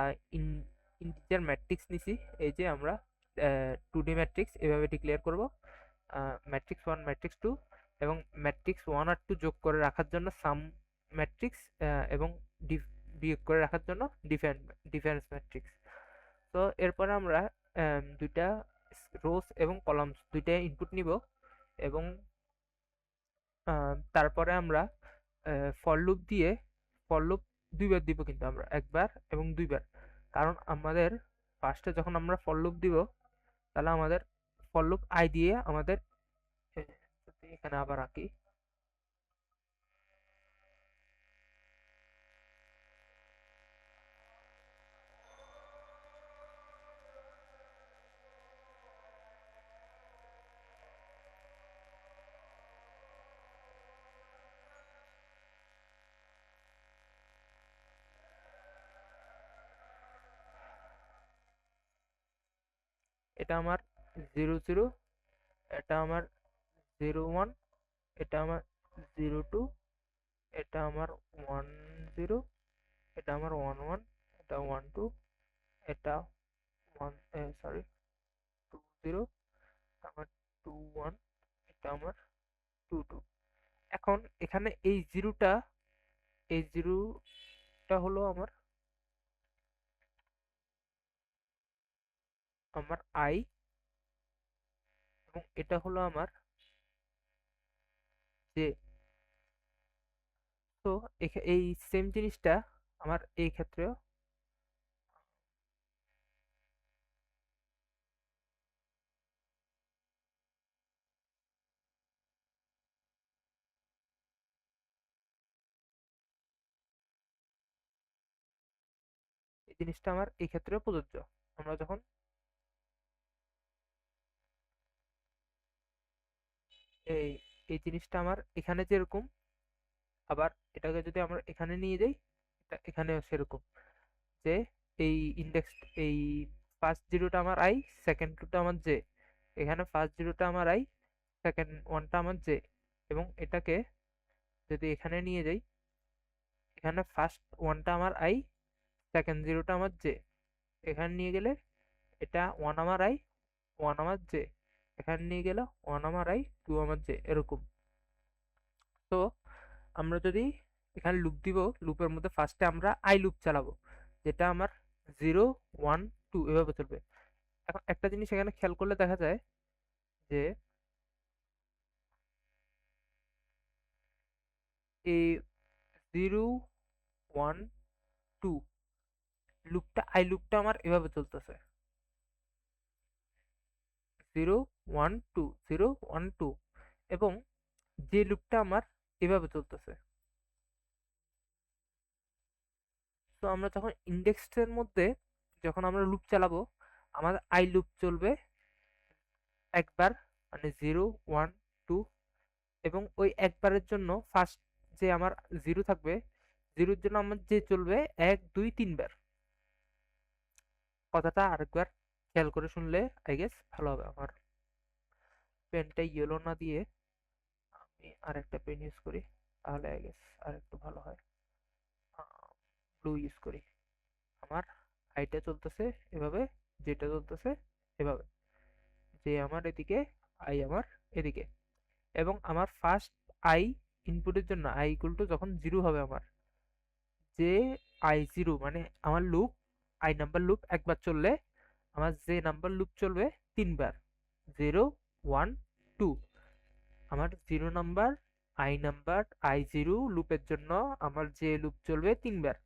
[SPEAKER 1] ইন্টিজার ম্যাট্রিক্স নিছি, এই যে আমরা 2D ম্যাট্রিক্স এভাবে ডিক্লেয়ার করব। ম্যাট্রিক্স 1, ম্যাট্রিক্স 2 এবং ম্যাট্রিক্স 1 আর 2 যোগ করে রাখার জন্য সাম ম্যাট্রিক্স, এবং বিয়োগ করে রাখার জন্য ডিফারেন্স ম্যাট্রিক্স। তো এরপরে আমরা দুইটা রোস এবং কলামস দুইটা ইনপুট নিব, এবং তারপরে আমরা ফর লুপ দিয়ে, ফর লুপ দুইবার দিব, কিন্তু আমরা একবার এবং দুইবার। কারণ আমাদের ফার্স্টে যখন আমরা ফর লুপ দিব, তাহলে আমাদের ফর লুপ আই দিয়ে আমাদের যদি এখানে আবার আঁকি, এটা আমার 00, এটা আমার 01, এটা আমার 02, এটা আমার 10, এটা আমার 11, এটা 12, এটা 20, আমার 21, এটা আমার 22। এখন এখানে এই জিরোটা, এই জিরোটা হলো আমার আমার আই, এবং এটা হলো আমার জে। তো এই সেম জিনিসটা আমার এই ক্ষেত্রেও, এই জিনিসটা আমার এই ক্ষেত্রেও প্রযোজ্য। আমরা যখন এই এই জিনিসটা আমার এখানে যেরকম, আবার এটাকে যদি আমরা এখানে নিয়ে যাই, এটা এখানেও সেরকম। যে এই ইন্ডেক্স, এই ফার্স্ট জিরোটা আমার আই, সেকেন্ড টুটা আমার জে। এখানে ফার্স্ট জিরোটা আমার আই, সেকেন্ড ওয়ানটা আমার জে। এবং এটাকে যদি এখানে নিয়ে যাই, এখানে ফার্স্ট ওয়ানটা আমার আই, সেকেন্ড জিরোটা আমার জে। এখানে নিয়ে গেলে এটা ওয়ান আমার আই, ওয়ান আমার জে। এখানে নিয়ে গেলে ওয়ান আমার আই, টু আমার জে, এরকম। তো আমরা যদি এখানে লুপ দিব, লুপের মধ্যে ফার্স্টে আমরা আই লুপ চালাবো, যেটা আমার 0, 1, 2 এভাবে চলবে। এখন একটা জিনিস এখানে খেয়াল করলে দেখা যায় যে এই 0, 1, 2 লুপটা, আই লুপটা আমার এভাবে চলতেছে, 0, 1, 2, 0, 1, 2, এবং যে লুপটা আমার এভাবে চলতেছে। তো আমরা যখন ইন্ডেক্সের মধ্যে যখন আমরা লুপ চালাবো, আমাদের আই লুপ চলবে একবার, মানে 0, 1, 2, এবং ওই একবারের জন্য ফার্স্ট যে আমার জিরো থাকবে, জিরোর জন্য আমার যে চলবে 1, 2, 3 বার। কথাটা আরেকবার খেয়াল করে শুনলে আই গেস ভালো হবে। আমার পেনটা ইয়েলো না দিয়ে আমি আরেকটা পেন ইউজ করি, তাহলে আই গেস আর একটু ভালো হয়। ব্লু ইউজ করি। আমার আইটা চলতেছে এভাবে, যে এটা চলতেছে এভাবে, যে আমার এদিকে আই আমার এদিকে, এবং আমার ফার্স্ট আই ইনপুটের জন্য আই ইকুয়াল টু যখন জিরো হবে আমার, যে আই জিরো মানে আমার লুপ, আই নাম্বার লুপ একবার চললে আমার যে নাম্বার লুপ চলবে তিনবার, 0 1 2, আমার জিরো নাম্বার আই জিরো লুপের জন্য আমার যে লুপ চলবে তিনবার,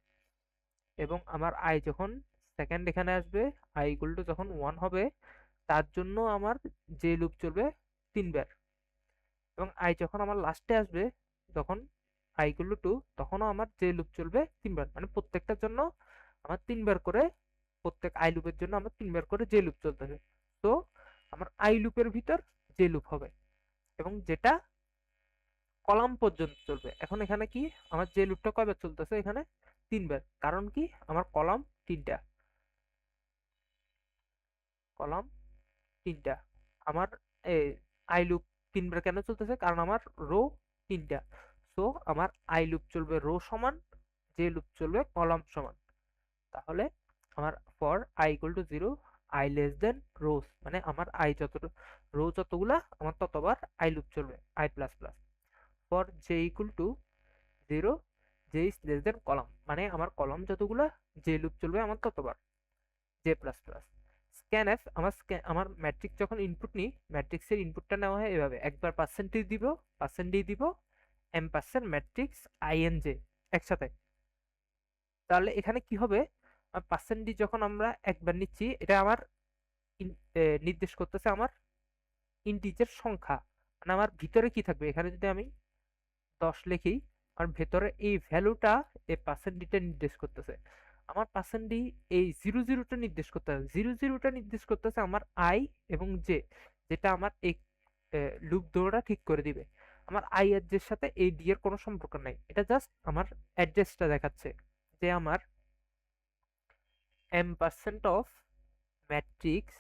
[SPEAKER 1] এবং আমার আই যখন সেকেন্ড এখানে আসবে, আই ইকুয়াল টু যখন 1 হবে তার জন্য আমার যে লুপ চলবে তিনবার, এবং আই যখন আমার লাস্টে আসবে, যখন আই ইকুয়াল টু 2, তখনও আমার যে লুপ চলবে তিনবার, মানে প্রত্যেকটার জন্য আমার তিনবার করে, প্রত্যেক আই লুপের জন্য আমার তিনবার করে যে লুপ চলতেছে। তো আমার আই লুপের ভিতর যে লুপ হবে, এবং যেটা কলাম পর্যন্ত চলবে। এখন এখানে কি, আমার যে লুপটা কয়বার চলতেছে এখানে তিনবার, কারণ কি আমার কলাম তিনটা, কলাম তিনটা, আমার আই লুপ তিনবার কেন চলতেছে, কারণ আমার রো তিনটা। সো আমার আই লুপ চলবে রো সমান, যে লুপ চলবে কলাম সমান। তাহলে আমার for I equal to zero, I less than rows, মানে আমার আই যত রো যতগুলা আমার ততবার আই লুপ চলবে, I plus plus. For J equal to zero, J is less than column, মানে আমার কলাম যতগুলা যে লুপ চলবে আমার ততবার, জে প্লাস প্লাস। স্ক্যানএফ, আমার ম্যাট্রিক্স যখন ইনপুট নিই, ম্যাট্রিক্সের ইনপুটটা নেওয়া হয় এভাবে, একবার পার্সেন্টেজ দিব, পার্সেন্টেজ দিব, এম পার্সেন্ট ম্যাট্রিক্স আইএনজে একসাথে। তাহলে এখানে কি হবে, পার্সেন্টেজ যখন আমরা একবার নিচ্ছি, এটা আমার নির্দেশ করতেছে আমার ইন্টিজার সংখ্যা, মানে আমার ভিতরে কি থাকবে। এখানে যদি আমি 10 লিখি, আর ভেতরে এই ভ্যালুটা এই পার্সেন্টেজটা নির্দেশ করতেছে। আমার পার্সেন্টেজ এই 00টা নির্দেশ করতেছে, 00টা নির্দেশ করতেছে আমার আই এবং জে, যেটা আমার এই লুপ দৌড়া ঠিক করে দিবে। আমার আই এর জের সাথে এই ডি এর কোনো সম্পর্ক নাই, এটা জাস্ট আমার অ্যাড্রেসটা দেখাচ্ছে, যে আমার এম পার্সেন্ট অফ ম্যাট্রিক্স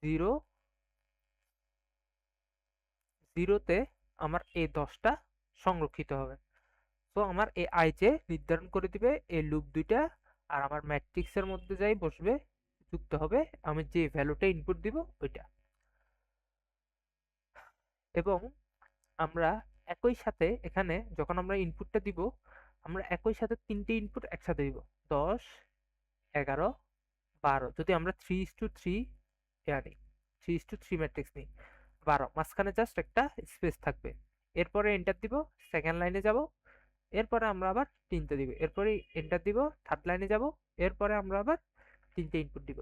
[SPEAKER 1] 0 0তে আমার এই 10টা সংরক্ষিত হবে। তো আমার এই আই জে নির্ধারণ করে দিবে এই লুপ দুইটা, আর আমার ম্যাট্রিক্সের মধ্যে যাই বসবে, যুক্ত হবে আমি যে ভ্যালুটা ইনপুট দিব ওইটা। এবং আমরা একই সাথে এখানে যখন আমরা ইনপুটটা দিব, আমরা একই সাথে তিনটে ইনপুট একসাথে দিব, 10 11 12, যদি আমরা 3:3 আনি, 3:3 ম্যাট্রিক্স নিই, 12 মাঝখানে জাস্ট একটা স্পেস থাকবে, এরপরে এন্টার দিব, সেকেন্ড লাইনে যাব, এরপরে আমরা আবার তিনটে দিব, এরপরে এন্টার দিব, থার্ড লাইনে যাব, এরপরে আমরা আবার তিনটে ইনপুট দিব।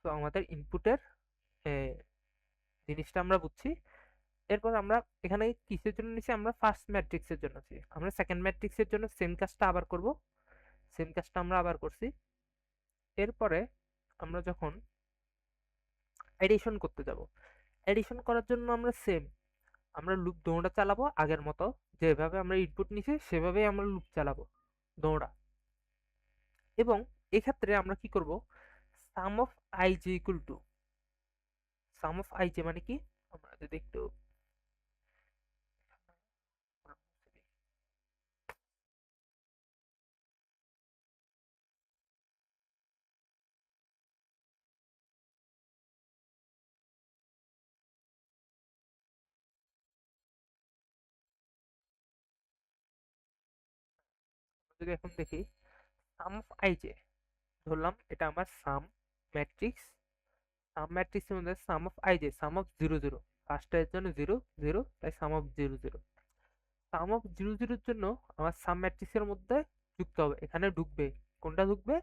[SPEAKER 1] তো আমাদের ইনপুটের জিনিসটা আমরা বুঝছি। এরপর আমরা এখানে কিসের জন্য নিচ্ছি, আমরা ফার্স্ট ম্যাট্রিক্সের জন্য নিচ্ছি, আমরা সেকেন্ড ম্যাট্রিক্সের জন্য সেম কাজটা আবার করব, সেম কাজটা আমরা আবার করছি। এরপরে আমরা যখন এডিশন করতে যাব, এডিশন করার জন্য আমরা সেম, আমরা লুপ দৌড়া চালাবো আগের মতো, যেভাবে আমরা ইনপুট নিছি সেভাবেই আমরা লুপ চালাবো দৌড়া। এবং এক্ষেত্রে আমরা কি করব, sum of I J equal to, sum of I J মানে কি, আমরা যদি একটু যদি এখন দেখি, সাম অফ আই জে ধরলাম এটা আমার সাম ম্যাট্রিক্স, সাম ম্যাট্রিক্সের মধ্যে sum of I J, sum of 0 0, ফার্স্টের জন্য 0 0, তাই সাম অফ 0 0, সাম অফ 0 0 এর জন্য আমার সাম ম্যাট্রিক্সের মধ্যে যুক্ত হবে, এখানে ঢুকবে, কোনটা ঢুকবে,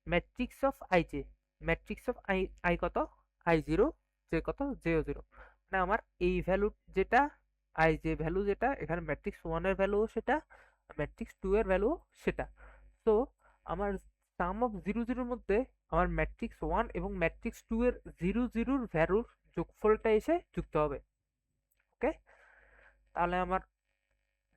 [SPEAKER 1] matrix of I J, matrix of I, I কত, আই জিরো, জে কত, জেও জিরো, মানে আমার এই ভ্যালু যেটা, আই জে ভ্যালু যেটা, এখানে ম্যাট্রিক্স 1 এর ভ্যালু সেটা, ম্যাট্রিক্স 2 এর ভ্যালু সেটা। তো আমার সাম অফ 0 0 এর মধ্যে আমার ম্যাট্রিক্স 1 এবং ম্যাট্রিক্স 2 এর 0 0 ভ্যালুর যোগফলটা এসে যুক্ত হবে। ওকে, তাহলে আমার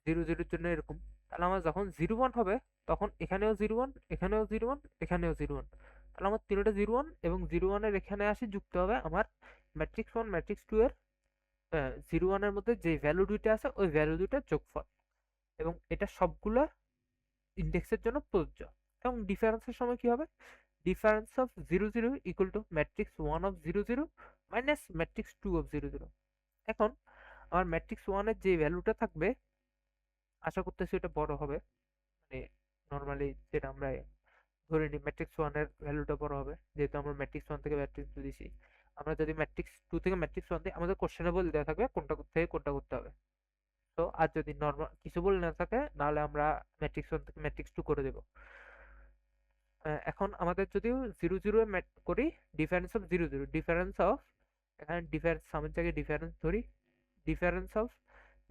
[SPEAKER 1] 0 0 এর জন্য এরকম, তাহলে আমার যখন 0 1 হবে, তখন এখানেও 0 1, এখানেও 0 1, এখানেও 0 1, তাহলে আমার তিনটা 0 1 এবং 0 1 এর এখানে আসি যুক্ত হবে আমার ম্যাট্রিক্স 1 ম্যাট্রিক্স 2 এর 0 1 এর মধ্যে যে ভ্যালু দুইটা আছে ওই ভ্যালু দুইটার যোগফল। এবং এটা সবগুলা ইন্ডেক্সের জন্য প্রযোজ্য। এবং ডিফারেন্সের সময় কি হবে? Difference of 0 0 equal to matrix 1 of 0 0 minus matrix 2 of 0 0। এখন আমার ম্যাট্রিক্স 1 এর যে ভ্যালুটা থাকবে, আশা করতেছি এটা বড় হবে, মানে নর্মালি যেটা আমরা ধরে নিই ম্যাট্রিক্স 1 এর ভ্যালুটা বড় হবে, যেহেতু আমরা ম্যাট্রিক্স 1 থেকে ম্যাট্রিক্স 2 দিছি। আমরা যদি ম্যাট্রিক্স 2 থেকে ম্যাট্রিক্স 1 দিই, আমাদের কোশ্চেনে বলে দেওয়া থাকবে কোনটা থেকে কোনটা করতে হবে। তো আর যদি নর্মাল কিছু বলে না থাকে, নাহলে আমরা ম্যাট্রিক্স 1 থেকে ম্যাট্রিক্স 2 করে দেব। এখন আমাদের যদি 0 0 এ করি, ডিফারেন্স অফ 0 0, ডিফারেন্স অফ, এখানে ডিফারেন্স সামের জায়গায় ডিফারেন্স ধরি, ডিফারেন্স অফ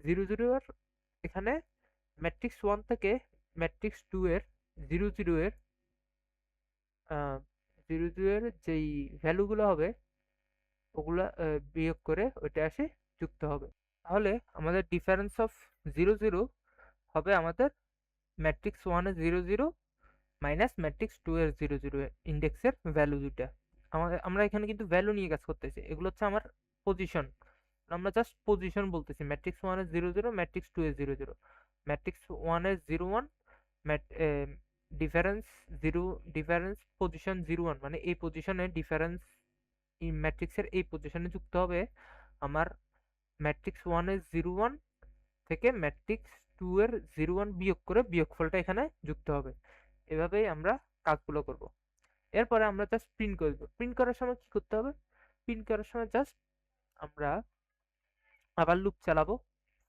[SPEAKER 1] 0 0 এর এখানে ম্যাট্রিক্স 1 থেকে ম্যাট্রিক্স 2 এর 0 0 এর 0 0 এর যেই ভ্যালুগুলো হবে ওগুলা বিয়োগ করে ওইটা আসে যুক্ত হবে। তাহলে আমাদের ডিফারেন্স অফ 0 0 হবে আমাদের ম্যাট্রিক্স 1 এর 0 0 মাইনাস ম্যাট্রিক্স 2 এর 0 0 ইন্ডেক্সের ভ্যালু দুইটা। আমরা এখানে কিন্তু ভ্যালু নিয়ে কাজ করতেছি, এগুলো হচ্ছে আমার পজিশন। আমরা জাস্ট পজিশন বলতেছি, ম্যাট্রিক্স 1 এর 0 0, ম্যাট্রিক্স 2 এর 0 0, ম্যাট্রিক্স 1 এর 0 1, ডিফারেন্স 0, ডিফারেন্স পজিশন 0 1, মানে এই পজিশনে ডিফারেন্স এই ম্যাট্রিক্সের এই পজিশনে যুক্ত হবে আমার ম্যাট্রিক্স 1 এর 0 1 থেকে ম্যাট্রিক্স 2 এর 0 1 বিয়োগ করে বিয়োগফলটা এখানে যুক্ত হবে। এভাবেই আমরা কাজগুলো করব। এরপরে আমরা জাস্ট প্রিন্ট করে দেবো। প্রিন্ট করার সময় কি করতে হবে? প্রিন্ট করার সময় জাস্ট আমরা আবার লুপ চালাবো,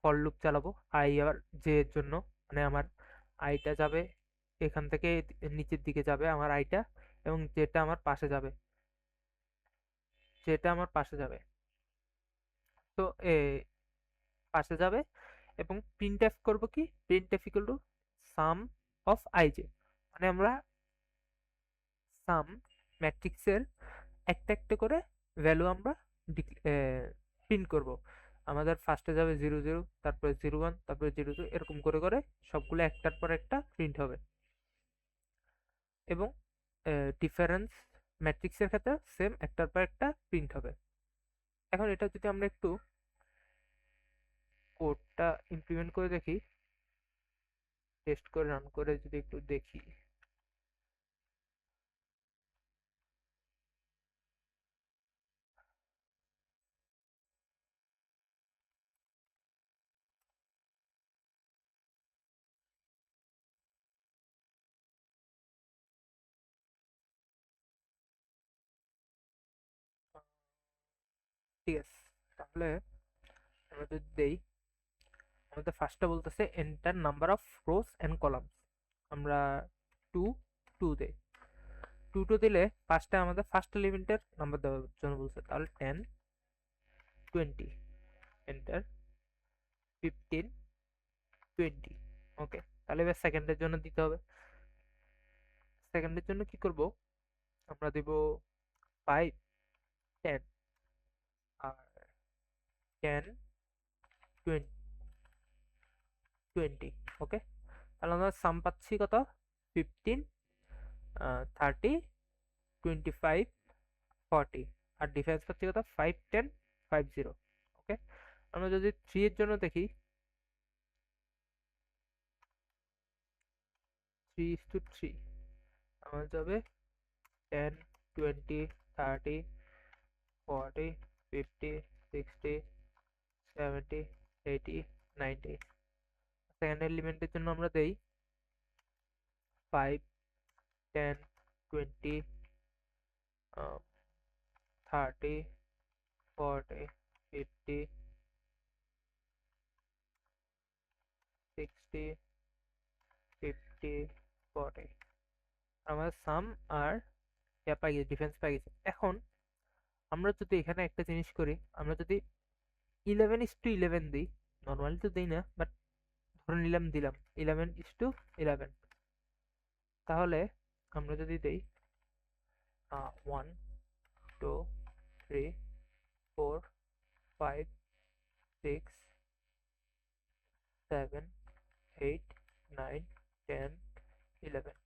[SPEAKER 1] ফর লুপ চালাবো আই আর জে এর জন্য। মানে আমার আইটা যাবে এখান থেকে নিচের দিকে যাবে আমার আইটা, এবং যেটা আমার পাশে যাবে, যেটা আমার পাশে যাবে। তো পাশে যাবে, এবং প্রিন্টএফ করব কি, printf equal to sum of I J, মানে আমরা সাম ম্যাট্রিক্সের একটা একটা করে ভ্যালু আমরা প্রিন্ট করব। আমাদের ফার্স্টে যাবে 0 0, তারপরে 0 1, তারপরে 0 2, এরকম করে করে সবগুলো একটার পর একটা প্রিন্ট হবে। এবং ডিফারেন্স ম্যাট্রিক্সের ক্ষেত্রে সেম একটার পর একটা প্রিন্ট হবে। এখন এটা যদি আমরা একটু কোডটা ইমপ্লিমেন্ট করে দেখি, টেস্ট করে রান করে যদি একটু দেখি। ঠিক আছে, তাহলে আমরা যদি দেই, আমাদের ফার্স্টটা বলতেছে enter number of rows and columns. আমরা 2 2 দেই। 2 2 দিলে ফার্স্টে আমাদের ফার্স্ট এলিমেন্টের নাম্বার দেওয়ার জন্য বলছে, তাহলে 10 20, এন্টার 15 20। ওকে, তাহলে এবার সেকেন্ডের জন্য দিতে হবে। সেকেন্ডের জন্য কি করব? আমরা দেব 5 10 আর 10 20 20। ওকে, তাহলে আমরা সাম পাচ্ছি কত? 15 30 25 40, আর ডিফারেন্স পাচ্ছি কত? 5 10 50। ওকে, আমরা যদি 3 এর জন্য দেখি, 3:3 আমার যাবে 10 20 30 40 50 60 70 80 90। সেকেন্ড এলিমেন্টের জন্য আমরা দেই 5 10 20 30 40 50 60 50 40। আমাদের সাম আর পাই গেছে, ডিফেন্স পাই গেছে। এখন আমরা যদি এখানে একটা জিনিস করি, আমরা যদি 11:11 দিই, নর্মালি তো দিই না, বাট ধরে নিলাম দিলাম 11:11, তাহলে আমরা যদি দেই 1 2 3 4 5 6 7 8 9 10 11,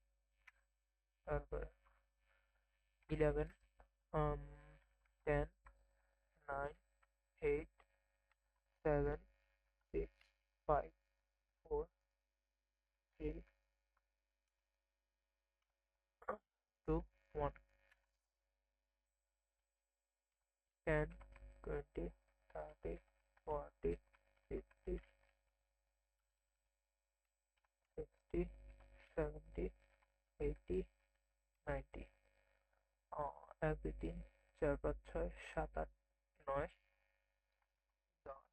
[SPEAKER 1] তারপরে 11 10 9 8 7 6 5 4 10, 20, 30, 40, 50, 60, 70, 80, 90। 1, 2, 3, 4, 5, 6, 7, 8, 9, 10।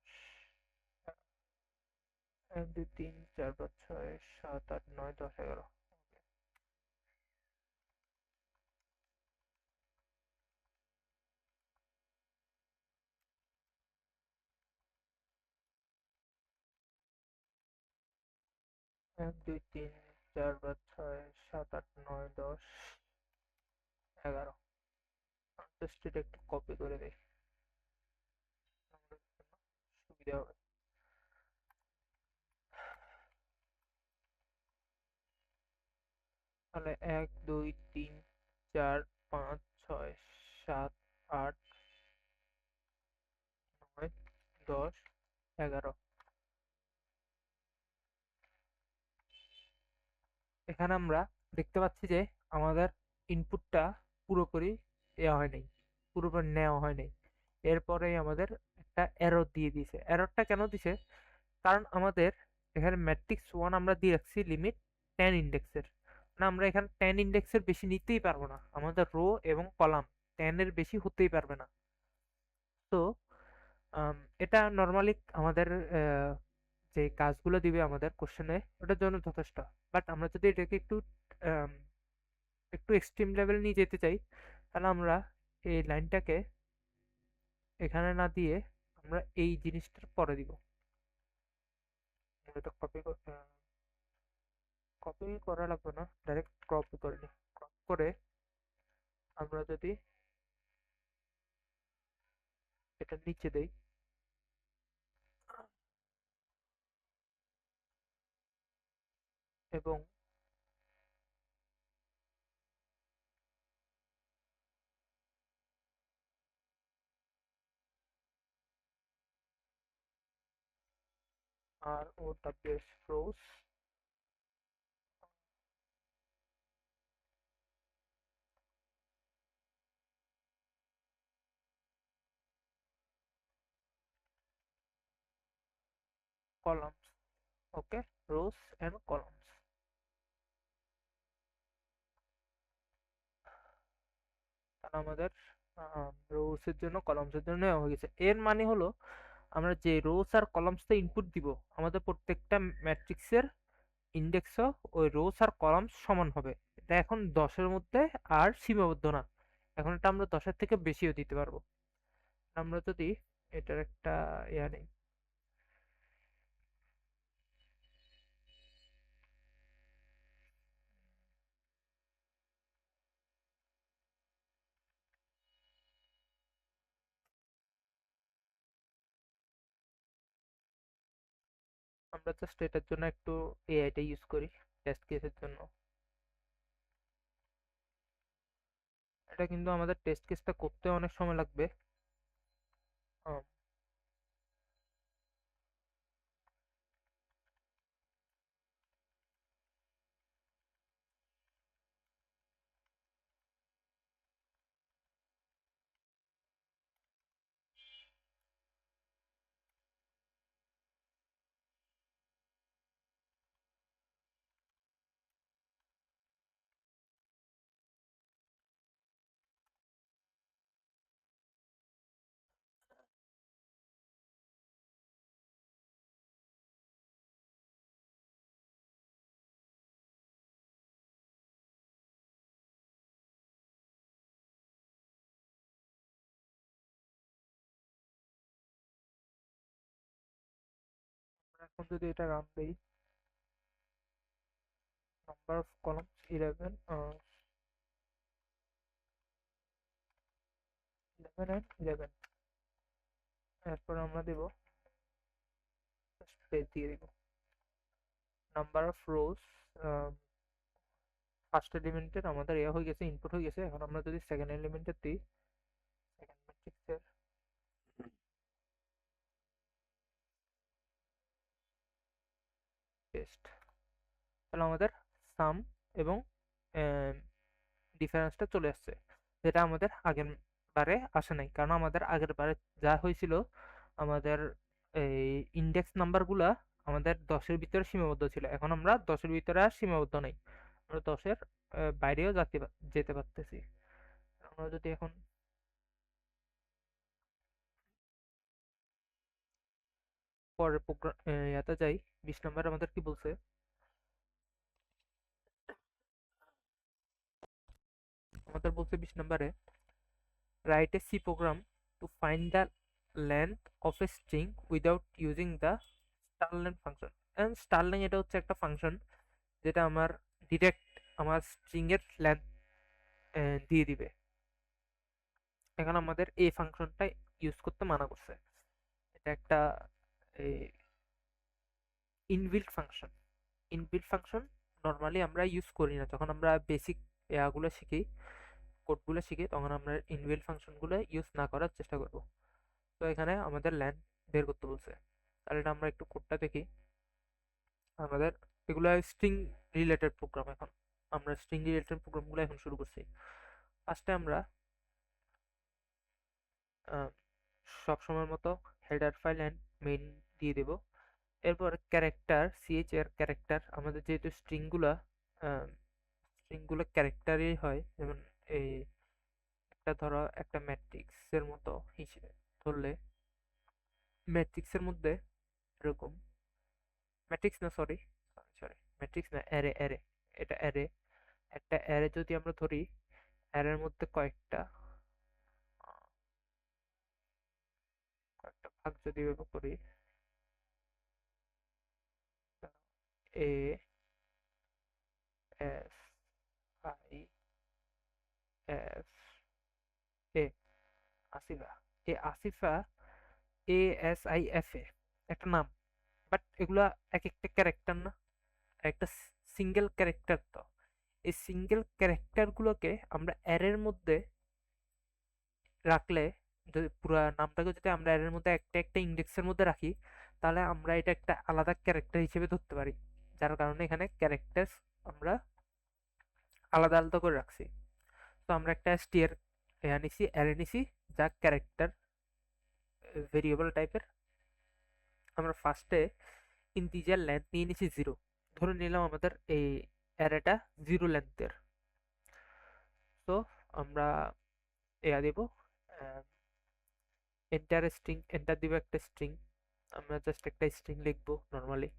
[SPEAKER 1] 1, 2, 3, 4, 5, 6, 7, 8, 9, 10, 11। 1, 2, 3, 4, 5, 6, 7, 8, 9, 10, 11। জাস্ট এটা একটু কপি করে দিই, আমাদের জন্য সুবিধা হবে। তাহলে 1, 2, 3, 4, 5, 6, 7, 8, 9, 10, 11। এখানে আমরা দেখতে পাচ্ছি যে আমাদের ইনপুটটা পুরোপুরি ইয়া হয় নাই, পুরোপুরি নেওয়া হয় নাই। এরপরেই আমাদের একটা এরর দিয়ে দিয়েছে। এররটা কেন দিছে? কারণ আমাদের এখানে ম্যাট্রিক্স 1 আমরা দিয়ে রাখছি লিমিট 10 ইন্ডেক্সের। না, আমরা এখানে 10 ইন্ডেক্সের বেশি নিতেই পারবো না, আমাদের রো এবং কলাম 10 এর বেশি হতেই পারবে না। তো এটা নর্মালি আমাদের যে কাজগুলো দিবে আমাদের কোশ্চেনে ওটার জন্য যথেষ্ট। বাট আমরা যদি এটাকে একটু আম, একটু এক্সট্রিম লেভেল নিয়ে যেতে চাই, তাহলে আমরা এই লাইনটাকে এখানে না দিয়ে আমরা এই জিনিসটার পরে দিব। এটা কপি করা লাগবে না, ডাইরেক্ট ক্রপ করে নিই। ক্রপ করে আমরা যদি এটা নিচে দেই এবং R O W S rows columns, okay, rows and columns. তাহলে আমাদের রোস এর জন্য কলামস এর জন্য নেওয়া হয়ে গেছে। এর মানে হলো আমরা যে রোস আর কলামসে ইনপুট দিব, আমাদের প্রত্যেকটা ম্যাট্রিক্সের ইন্ডেক্সও ওই রোস আর কলামস সমান হবে। এটা এখন 10-এর মধ্যে আর সীমাবদ্ধ না, এখন এটা আমরা 10-এর থেকে বেশিও দিতে পারবো। আমরা যদি এটার একটা ইয়া নেই, আমরা জাস্ট এটার জন্য একটু এআইটা ইউজ করি টেস্ট কেসের জন্য। এটা কিন্তু আমাদের টেস্ট কেসটা করতে অনেক সময় লাগবে। আমরা এখন যদি এটা রান দেই, নাম্বার অফ কলামস 11, 11 and 11। এরপর আমরা দেব স্পেস দিয়ে দিব। নাম্বার অফ রোজ, ফার্স্ট এলিমেন্টের আমাদের ইয়া হয়ে গেছে, ইনপুট হয়ে গেছে। এখন আমরা যদি সেকেন্ড এলিমেন্টের দিই, সেকেন্ড ম্যাট্রিক্সের টেস্ট, তাহলে আমাদের সাম এবং ডিফারেন্সটা চলে আসছে, যেটা আমাদের আগের বারে আসে নাই, কারণ আমাদের আগের বারে যা হয়েছিল, আমাদের এই ইন্ডেক্স নাম্বারগুলা আমাদের 10-এর ভিতরে সীমাবদ্ধ ছিল। এখন আমরা 10-এর ভিতরে আর সীমাবদ্ধ নাই, আমরা 10-এর বাইরেও যেতে পারতেছি। আমরা যদি এখন পরের প্রোগ্রাম ইয়াতে যাই, 20 নম্বর আমাদের কি বলছে? আমাদের বলছে 20 নম্বরে, write a C program to find the length of a string without using the starlen function. And starlen এটা হচ্ছে একটা ফাংশন যেটা আমার ডিরেক্ট আমার স্ট্রিং এর লেন্থ দিয়ে দিবে। এখন আমাদের এই ফাংশনটা ইউজ করতে মানা করছে। এটা একটা inbuilt function. Inbuilt function normally আমরা ইউজ করি না, যখন আমরা বেসিক ইয়াগুলো শিখি, কোডগুলো শিখি, তখন আমরা ইনবিল্ট ফাংশনগুলো ইউজ না করার চেষ্টা করব। তো এখানে আমাদের লেন্থ বের করতে বলছে, তাহলে এটা আমরা একটু কোডটা দেখি। আমাদের এগুলো স্ট্রিং রিলেটেড প্রোগ্রাম। এখন আমরা স্ট্রিং রিলেটেড প্রোগ্রামগুলো এখন শুরু করছি। ফার্স্টে আমরা সব সময়ের মতো হেডার ফাইল অ্যান্ড মেইন দিয়ে দেব। এরপর ক্যারেক্টার, সিএইচআর ক্যারেক্টার, আমাদের যেহেতু স্ট্রিংগুলো ক্যারেক্টারই হয়, যেমন এই একটা ধরো একটা ম্যাট্রিক্সের মতো হিসেবে ধরলে, ম্যাট্রিক্সের মধ্যে এরকম, ম্যাট্রিক্স না, সরি সরি ম্যাট্রিক্স না, অ্যারে অ্যারে, এটা অ্যারে। একটা অ্যারে যদি আমরা ধরি, অ্যারের মধ্যে কয়েকটা ভাগ যদি এভাবে করি, A S I S A, Asifa, A Asifa, A S I F এ, একটা নাম, বাট এগুলা এক একটা ক্যারেক্টার না, একটা সিঙ্গেল ক্যারেক্টার। তো এই সিঙ্গেল ক্যারেক্টার গুলোকে আমরা অ্যারের মধ্যে রাখলে, যদি পুরো নামটাকে যদি আমরা অ্যারের মধ্যে একটা একটা ইন্ডেক্সের মধ্যে রাখি, তাহলে আমরা এটা একটা আলাদা ক্যারেক্টার হিসেবে ধরতে পারি। যার কারণে এখানে ক্যারেক্টার আমরা আলাদা আলাদা করে রাখছি। তো আমরা একটা str নিছি, অ্যারে নিছি, যা ক্যারেক্টার ভেরিয়েবল টাইপের। আমরা ফার্স্টে ইন্টিজার লেন্থ নিয়ে নিছি 0, ধরে নিলাম আমাদের এই অ্যারেটা 0 লেন্থের। তো আমরা দেব এন্টার স্ট্রিং, এন্টার দিব একটা স্ট্রিং। আমরা জাস্ট একটা স্ট্রিং লিখবো নর্মালি,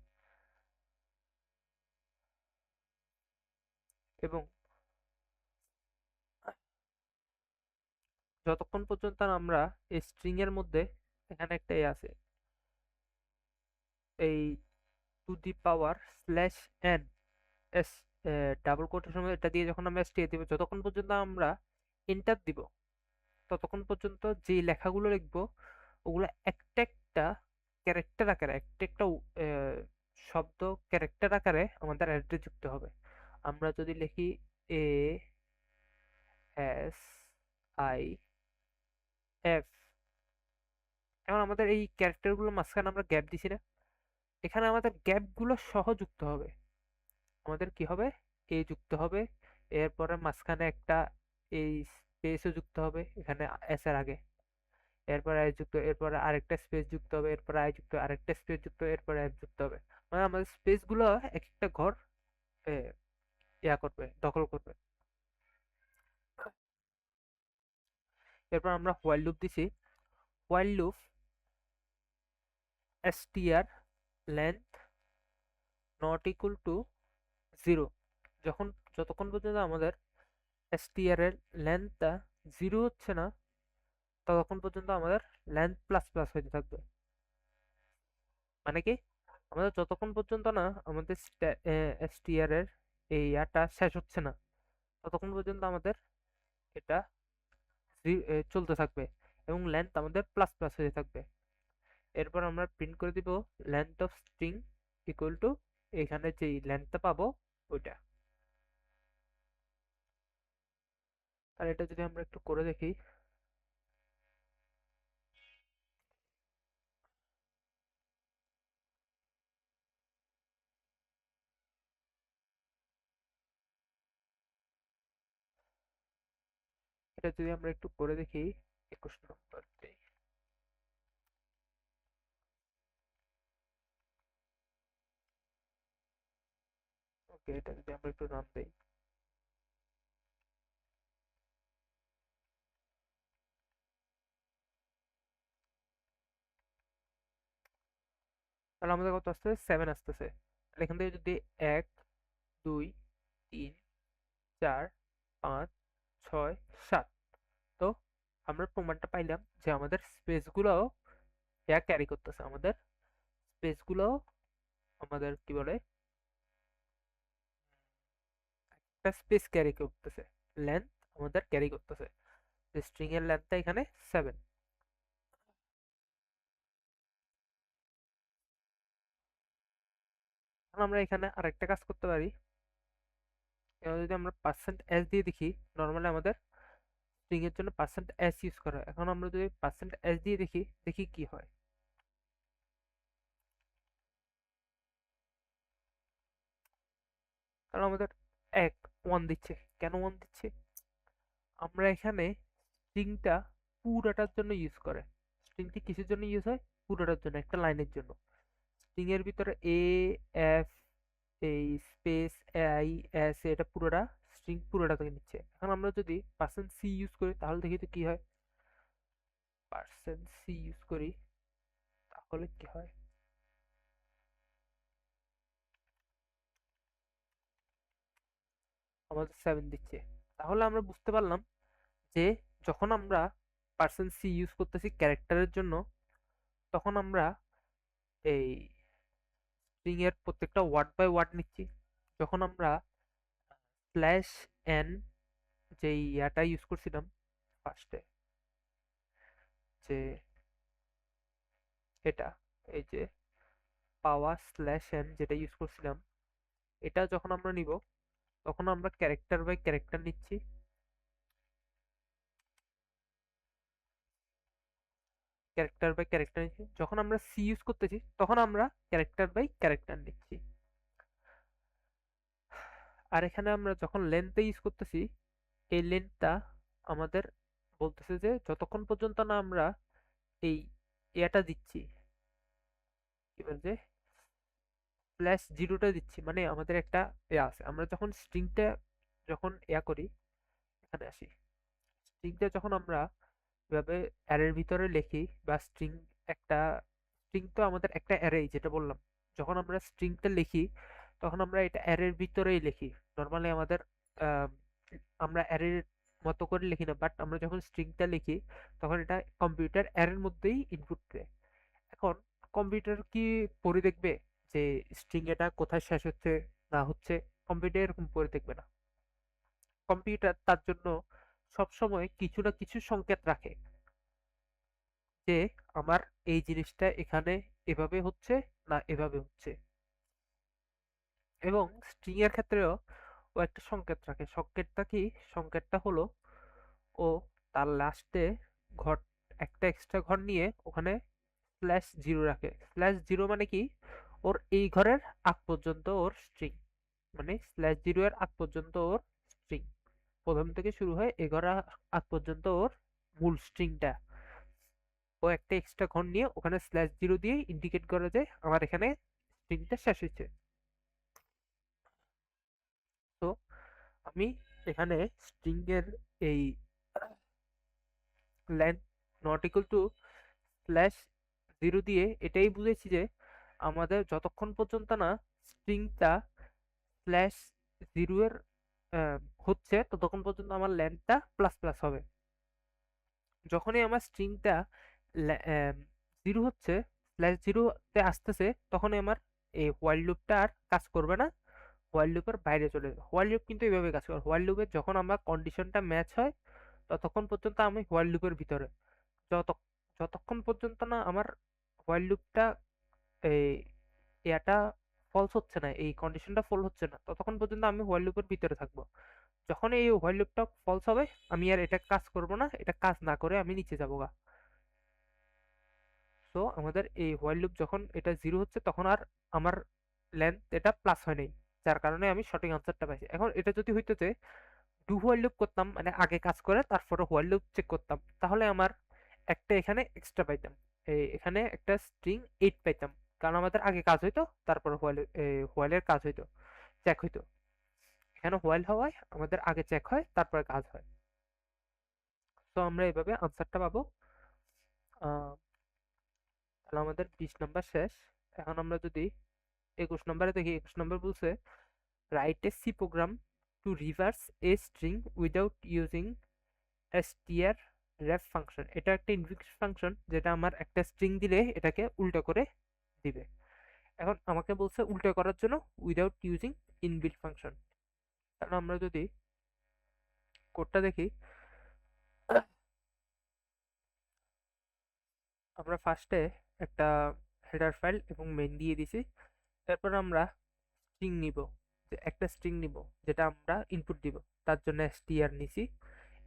[SPEAKER 1] এবং যতক্ষণ পর্যন্ত না আমরা এই স্ট্রিং এর মধ্যে, এখানে একটা আছে, এই to the power slash N S, double কোটের সময় এটা দিয়ে যখন আমরা স্টে দিব, যতক্ষণ পর্যন্ত আমরা এন্টার দিব, ততক্ষণ পর্যন্ত যে লেখাগুলো লিখবো ওগুলো একটা একটা ক্যারেক্টার আকারে, একটা একটা শব্দ ক্যারেক্টার আকারে আমাদের অ্যাড্রেস যুক্ত হবে। আমরা যদি লিখি এ এস আই এফ, এখন আমাদের এই ক্যারেক্টারগুলো মাঝখানে আমরা গ্যাপ দিছি না, এখানে আমাদের গ্যাপগুলো সহ যুক্ত হবে। আমাদের কি হবে, এ যুক্ত হবে, এরপরে মাঝখানে একটা এই স্পেসও যুক্ত হবে এখানে এস এর আগে, এরপর আই যুক্ত, এরপরে আরেকটা স্পেস যুক্ত হবে, এরপরে আই যুক্ত, আরেকটা স্পেস যুক্ত, এরপরে এফ যুক্ত হবে। মানে আমাদের স্পেস গুলো এক একটা ঘর এ, ইয়া করবে, দখল করবে। এরপর আমরা হোয়াইল লুপ দিছি। While loop str length not equal to 0, যখন যতক্ষণ পর্যন্ত আমাদের str এর লেন্থটা 0 হচ্ছে না, ততক্ষণ পর্যন্ত আমাদের লেন্থ প্লাস প্লাস হইতে থাকবে। মানে কি, আমাদের যতক্ষণ পর্যন্ত না আমাদের str এর এই ইয়াটা শেষ হচ্ছে না, ততক্ষণ পর্যন্ত আমাদের এটা চলতে থাকবে, এবং লেন্থ আমাদের প্লাস প্লাস হয়ে থাকবে। এরপর আমরা প্রিন্ট করে দিব length of string equal to, এখানে যেই লেন্থটা পাবো ওইটা। আর এটা যদি আমরা একটু করে দেখি, এটা যদি আমরা একটু করে দেখি, 21 নম্বর দেই। ওকে, এটা যদি আমরা একটু রান দেই, তাহলে আমাদের কত আসতেছে? 7 আসতেছে। তাহলে এখান থেকে যদি 1 2 3 4 5 6 7, তো আমরা প্রমাণটা পাইলাম যে আমাদের স্পেসগুলো ক্যারি করতেছে, আমাদের স্পেসগুলো আমাদের কি বলে, একটা স্পেস ক্যারি করতেছে, লেন্থ আমাদের ক্যারি করতেছে। স্ট্রিং এর লেন্থটা এখানে 7। আমরা এখানে আরেকটা কাজ করতে পারি। এবার যদি আমরা পার্সেন্ট এস দিয়ে দেখি, নর্মালি আমাদের স্ট্রিং এর জন্য পার্সেন্ট এস ইউজ করা হয়। এখন আমরা যদি পার্সেন্ট এস দিয়ে দেখি, দেখি কি হয়। কারণ আমাদের 1 দিচ্ছে। কেন 1 দিচ্ছে? আমরা এখানে স্ট্রিংটা পুরাটার জন্য ইউজ করে। স্ট্রিংটি কিসের জন্য ইউজ হয়? পুরাটার জন্য, একটা লাইনের জন্য। স্ট্রিং এর ভিতরে এ, এফ, এই স্পেস, আই, এস, এটা পুরোটা স্ট্রিং পুরোটা থেকে নিচ্ছে। এখন আমরা যদি পার্সেন্ট সি ইউজ করি, তাহলে দেখি তো কি হয়। পার্সেন্ট সি ইউজ করি, তাহলে কি হয়? আমাদের 7 দিচ্ছে। তাহলে আমরা বুঝতে পারলাম যে যখন আমরা পার্সেন্ট সি ইউজ করতেছি ক্যারেক্টারের জন্য, তখন আমরা এই স্ট্রিং এর প্রত্যেকটা ওয়ার্ড বাই ওয়ার্ড নিচ্ছি। যখন আমরা স্ল্যাশ এন, যেই ইয়াটা ইউজ করছিলাম ফার্স্টে, যে এটা, এই যে পাওয়ার স্ল্যাশ এন যেটা ইউজ করছিলাম, এটা যখন আমরা নিব, তখন আমরা ক্যারেক্টার বাই ক্যারেক্টার নিচ্ছি। ক্যারেক্টার বাই ক্যারেক্টার নিচ্ছি। যখন আমরা সি ইউজ করতেছি, তখন আমরা ক্যারেক্টার বাই ক্যারেক্টার নিচ্ছি। আর এখানে আমরা যখন লেন্থে ইউজ করতেছি, এই লেন্থটা আমাদের বলতেছে যে যতক্ষণ পর্যন্ত না আমরা এই এটা দিচ্ছি, কি বলছে, প্লাস জিরোটা দিচ্ছি, মানে আমাদের একটা আছে। আমরা যখন স্ট্রিংটা যখন করি, এখানে আসি, স্ট্রিংটা যখন আমরা এভাবে অ্যারের ভিতরে লিখি, বা স্ট্রিং, একটা স্ট্রিং তো আমাদের একটা অ্যারে, যেটা বললাম, যখন আমরা স্ট্রিংটা লিখি, তখন আমরা এটা অ্যারের ভিতরেই লিখি। নর্মালি আমাদের আহ, আমরা অ্যারের মতো করে লিখি না, বাট আমরা যখন স্ট্রিংটা লিখি, তখন এটা কম্পিউটার অ্যারের মধ্যেই ইনপুট দেয়। এখন কম্পিউটার কি পড়ে দেখবে যে স্ট্রিং এটা কোথায় শেষ হচ্ছে না হচ্ছে? কম্পিউটার এরকম পড়ে দেখবে না। কম্পিউটার তার জন্য সবসময় কিছু না কিছু সংকেত রাখে, যে আমার এই জিনিসটা এখানে এভাবে হচ্ছে না এভাবে হচ্ছে। এবং স্ট্রিং এর ক্ষেত্রেও ও একটা সংকেত রাখে। সংকেতটা কি? সংকেতটা হলো, ও তার লাস্টে ঘর, একটা এক্সট্রা ঘর নিয়ে ওখানে স্ল্যাশ জিরো রাখে। স্ল্যাশ জিরো মানে কি? ওর এই ঘরের আগ পর্যন্ত ওর স্ট্রিং, মানে স্ল্যাশ জিরো এর আগ পর্যন্ত ওর স্ট্রিং, প্রথম থেকে শুরু হয় এ ঘর আগ পর্যন্ত ওর মূল স্ট্রিংটা। ও একটা এক্সট্রা ঘর নিয়ে ওখানে স্ল্যাশ জিরো দিয়ে ইন্ডিকেট করে যে আমার এখানে স্ট্রিংটা শেষ হয়েছে। তো আমি এখানে স্ট্রিং এর এই length not equal to slash zero দিয়ে এটাই বুঝেছি যে আমাদের যতক্ষণ পর্যন্ত না স্ট্রিংটা স্ল্যাশ জিরো এর হচ্ছে, ততক্ষণ পর্যন্ত আমার লেন্থটা প্লাস প্লাস হবে। যখনই আমার স্ট্রিংটা জিরো হচ্ছে, স্ল্যাশ জিরোতে আসতেছে, তখনই আমার এই হোয়াইল লুপটা আর কাজ করবে না, হোয়াইল লুপের বাইরে চলে যাবে। হোয়াইল লুপ কিন্তু এইভাবে কাজ করে। হোয়াইল লুপে যখন আমার কন্ডিশনটা ম্যাচ হয়, ততক্ষণ পর্যন্ত আমি হোয়াইল লুপের ভিতরে। যত যতক্ষণ পর্যন্ত না আমার হোয়াইল লুপটা এই এটা ফলস হচ্ছে না, এই কন্ডিশনটা ফল হচ্ছে না, ততক্ষণ পর্যন্ত আমি হোয়াইল লুপের ভিতরে থাকবো। যখন এই হোয়াইল লুপটা ফলস হবে, আমি আর এটা কাজ করব না, এটা কাজ না করে আমি নিচে যাবো গা। তো আমাদের এই হোয়াইল লুপ যখন এটা জিরো হচ্ছে, তখন আর আমার লেন্থ এটা প্লাস হয় নাই, যার কারণে আমি সঠিক আনসারটা পাইছি। এখন এটা যদি হইতো যে ডু হোয়াইল লুপ করতাম, মানে আগে কাজ করে তারপরে হোয়াইল লুপ চেক করতাম, তাহলে আমার একটা এখানে এক্সট্রা পাইতাম, এখানে একটা স্ট্রিং 8 পাইতাম, কারণ আমাদের আগে কাজ হইতো তারপর হোয়াইলের কাজ হইতো, চেক হইতো। এখানে হোয়াইল হওয়ায় আমাদের আগে চেক হয় তারপরে কাজ হয়। তো আমরা এভাবে আনসারটা পাবো। তাহলে আমাদের 20 নম্বর শেষ। এখন আমরা যদি 21 নম্বরে দেখি, 21 নম্বর বলছে write a C program to reverse a string without using str ref function. এটা একটা ইনবিল্ট ফাংশন যেটা আমার একটা স্ট্রিং দিলে এটাকে উল্টো করে দিবে। এখন আমাকে বলছে উল্টো করার জন্য উইদাউট ইউজিং ইনবিল্ট ফাংশন। তাহলে আমরা যদি কোডটা দেখি, আমরা ফার্স্টে একটা হেডার ফাইল এবং মেইন দিয়ে দিছি। তারপর আমরা স্ট্রিং নিব, যে একটা স্ট্রিং নিব যেটা আমরা ইনপুট দিব, তার জন্য str নিছি।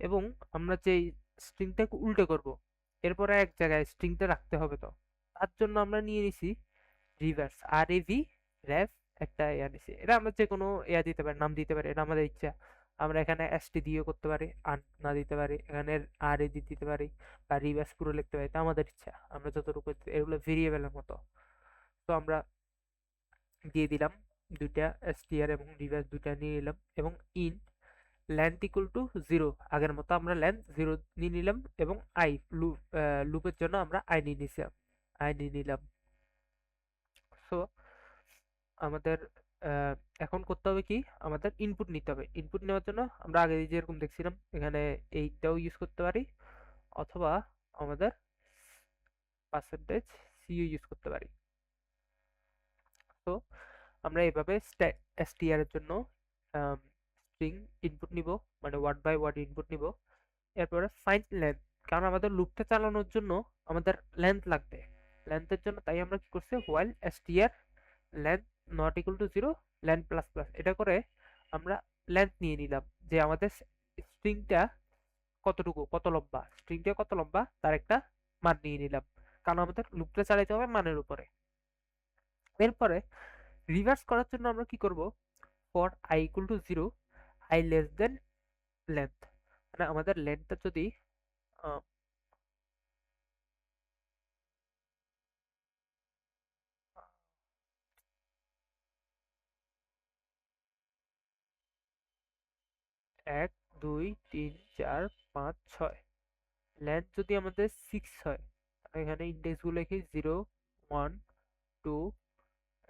[SPEAKER 1] এবং আমরা যেই স্ট্রিংটাকে উল্টো করব, এরপরে এক জায়গায় স্ট্রিংটা রাখতে হবে, তো তার জন্য আমরা নিয়ে নিছি রিভার্স, আর এ ভি রেভ একটা ইয়া নিছি। এটা আমরা যে কোনো ইয়া দিতে পারি, নাম দিতে পারি, এটা আমাদের ইচ্ছা। আমরা এখানে এসটি দিয়েও করতে পারি, আর না দিতে পারি, এখানে আর এ দিতে পারি, বা রিভার্স পুরো লিখতে পারি, এটা আমাদের ইচ্ছা, আমরা যতটুকু, এগুলো ভেরিয়েবলের মতো। তো আমরা দিয়ে দিলাম দুইটা str এবং রিভার্স দুইটা নিয়ে নিলাম, এবং ইন লেন্থ ইকুয়াল টু 0, আগের মতো আমরা লেন্থ 0 নিয়ে নিলাম, এবং আই লুপের জন্য আমরা আই নিয়ে নিছিলাম, আই নিয়ে নিলাম। সো আমাদের এখন করতে হবে কি, আমাদের ইনপুট নিতে হবে। ইনপুট নেওয়ার জন্য আমরা আগে যেরকম দেখছিলাম এখানে এইটাও ইউজ করতে পারি, অথবা আমাদের পার্সেন্টেজ সিও ইউজ করতে পারি। তো আমরা এইভাবে str এর জন্য স্ট্রিং ইনপুট নিব, মানে ওয়ার্ড বাই ওয়ার্ড ইনপুট নিব। এরপরে ফাইন্ড লেন্থ, কারণ আমাদের লুপটা চালানোর জন্য আমাদের লেন্থ লাগবে। লেন্থের জন্য তাই আমরা কি করছি, while str length not equal to 0 length plus plus, এটা করে আমরা লেন্থ নিয়ে নিলাম, যে আমাদের স্ট্রিংটা কতটুকু, কত লম্বা, স্ট্রিংটা কত লম্বা তার একটা মান নিয়ে নিলাম, কারণ আমাদের লুপটা চালাতে হবে মানের উপরে। এরপরে রিভার্স করার জন্য আমরা কি করব, for i equal to 0 i less than length, মানে আমাদের লেন্থটা যদি আহ, এক, দুই, তিন, চার, পাঁচ, ছয়, লেন্থ যদি আমাদের 6 হয়, এখানে ইন্ডেক্স গুলো লিখি 0, 1, 2,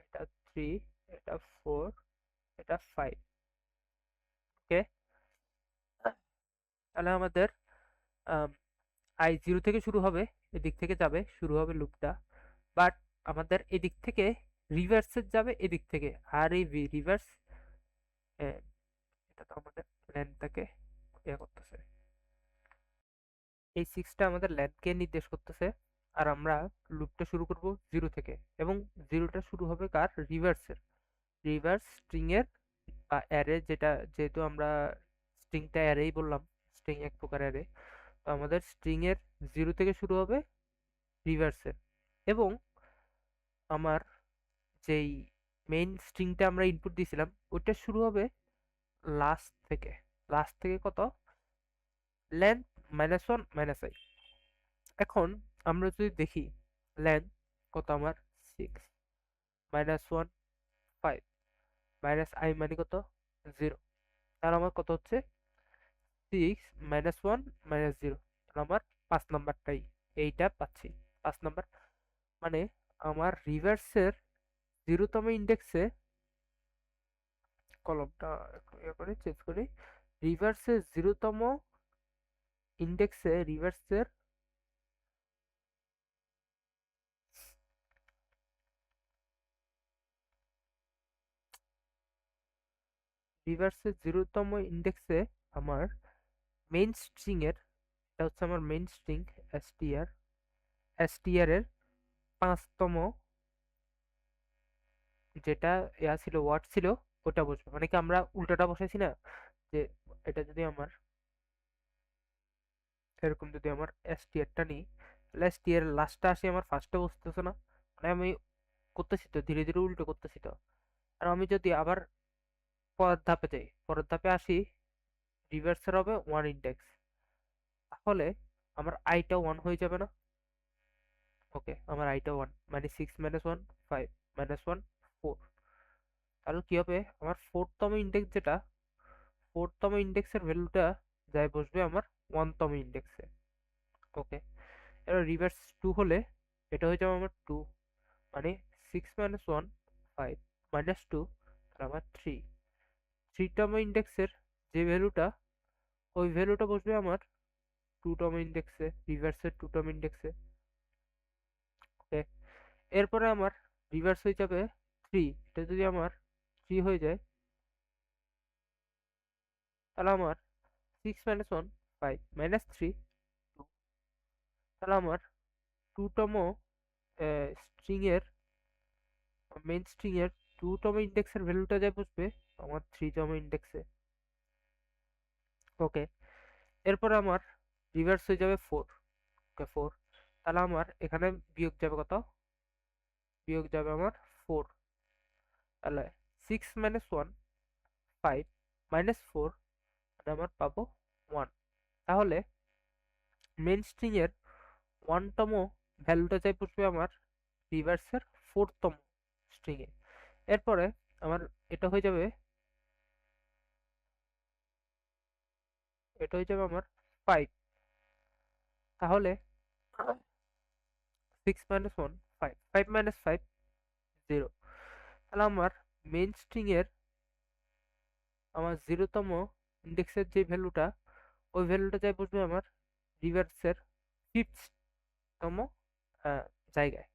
[SPEAKER 1] এটা 3, এটা 4, এটা 5। ওকে, তাহলে আমাদের আই 0 থেকে শুরু হবে, এদিক থেকে যাবে, শুরু হবে লুপটা, বাট আমাদের এদিক থেকে রিভার্সে যাবে এদিক থেকে, আর এই রিভার্স, এটা তো আমাদের লেন্থটাকে ইয়ে করতেছে, এই 6টা আমাদের লেন্থকে নির্দেশ করতেছে। আর আমরা লুপটা শুরু করব 0 থেকে, এবং 0টা শুরু হবে কার, রিভার্সের, রিভার্স স্ট্রিং এর বা অ্যারে, যেটা যেহেতু আমরা স্ট্রিংটা অ্যারেই বললাম, স্ট্রিং এক প্রকার অ্যারে, তো আমাদের স্ট্রিং এর 0 থেকে শুরু হবে রিভার্সের। এবং আমার যেই মেইন স্ট্রিংটা আমরা ইনপুট দিয়েছিলাম ওইটা শুরু হবে লাস্ট থেকে, লাস্ট থেকে কত, লেন্থ -1 -i। এখন আমরা যদি দেখি লেন্থ কত আমার 6, -1 5, -i মানে কত 0, তাহলে আমার কত হচ্ছে 6 -1 -0, তাহলে আমার 5 নাম্বারটাই এইটা পাচ্ছি, 5 নাম্বার। মানে আমার রিভার্সের 0তম ইন্ডেক্সে, কলমটা ইয়ে করে চেঞ্জ করি, রিভার্সের 0তম ইন্ডেক্সে, রিভার্সের 0তম ইন্ডেক্সে আমার মেইন স্ট্রিং এর, এটা হচ্ছে আমার মেইন স্ট্রিং str, str এর 5তম যেটা ইয়া ছিল, ওয়ার্ড ছিল, ওটা বসবে, মানে কি আমরা উল্টোটা বসাইছি না, যে এটা যদি আমার এরকম, যদি আমার str-টা নিই, তাহলে str লাস্টটা আসে আমার ফার্স্টে বসতেছে না, মানে আমি করতেছি তো ধীরে ধীরে উল্টো করতেছি তো। আর আমি যদি আবার পরের ধাপে যাই, পরের ধাপে আসি, রিভার্সের হবে 1 ইন্ডেক্স, তাহলে আমার আইটা 1 হয়ে যাবে না? ওকে, আমার আইটা 1 মানে 6 মাইনাস 1 5 মাইনাস 1 4। তাহলে কি হবে, আমার ফোরতম ইন্ডেক্স যেটা, ফোরতম ইন্ডেক্সের ভ্যালুটা যাই বসবে আমার 1তম ইন্ডেক্সে। ওকে, এবার রিভার্স 2 হলে এটা হয়ে যাবে আমার 2, মানে 6 মাইনাস 1 5 মাইনাস 2, তাহলে আমার 3। থ্রিতম ইন্ডেক্সের যে ভ্যালুটা, ওই ভ্যালুটা বসবে আমার 2তম ইন্ডেক্সে, রিভার্সের 2তম ইন্ডেক্সে। ওকে, এরপরে আমার রিভার্স হয়ে যাবে 3। এটা যদি আমার 3 হয়ে যায়, তাহলে আমার 6 মাইনাস 1 5 মাইনাস 3 2। তাহলে আমার 2তম স্ট্রিং এর, মেইন স্ট্রিং এর 2তম ইন্ডেক্সের ভ্যালুটা যায় বসবে আমার 3তম ইন্ডেক্সে। ওকে, এরপরে আমার রিভার্স হয়ে যাবে 4। ওকে 4, তাহলে আমার এখানে বিয়োগ যাবে কত, বিয়োগ যাবে আমার 4। তাহলে 6 মাইনাস 1 5 মাইনাস 4, মানে আমার পাবো 1। তাহলে মেন স্ট্রিং এর 1তম ভ্যালুটা যাই বসবে আমার রিভার্সের 4তম স্ট্রিং এ। এরপরে আমার এটা হয়ে যাবে, এটা হয়ে যাবে আমার 5। তাহলে 6 মাইনাস 1 5 5 মাইনাস 5 0। তাহলে আমার মেইন স্ট্রিং এর আমার 0তম ইন্ডেক্সের যে ভ্যালুটা, ওই ভ্যালুটা যাই বসবে আমার রিভার্সের 5তম জায়গায়।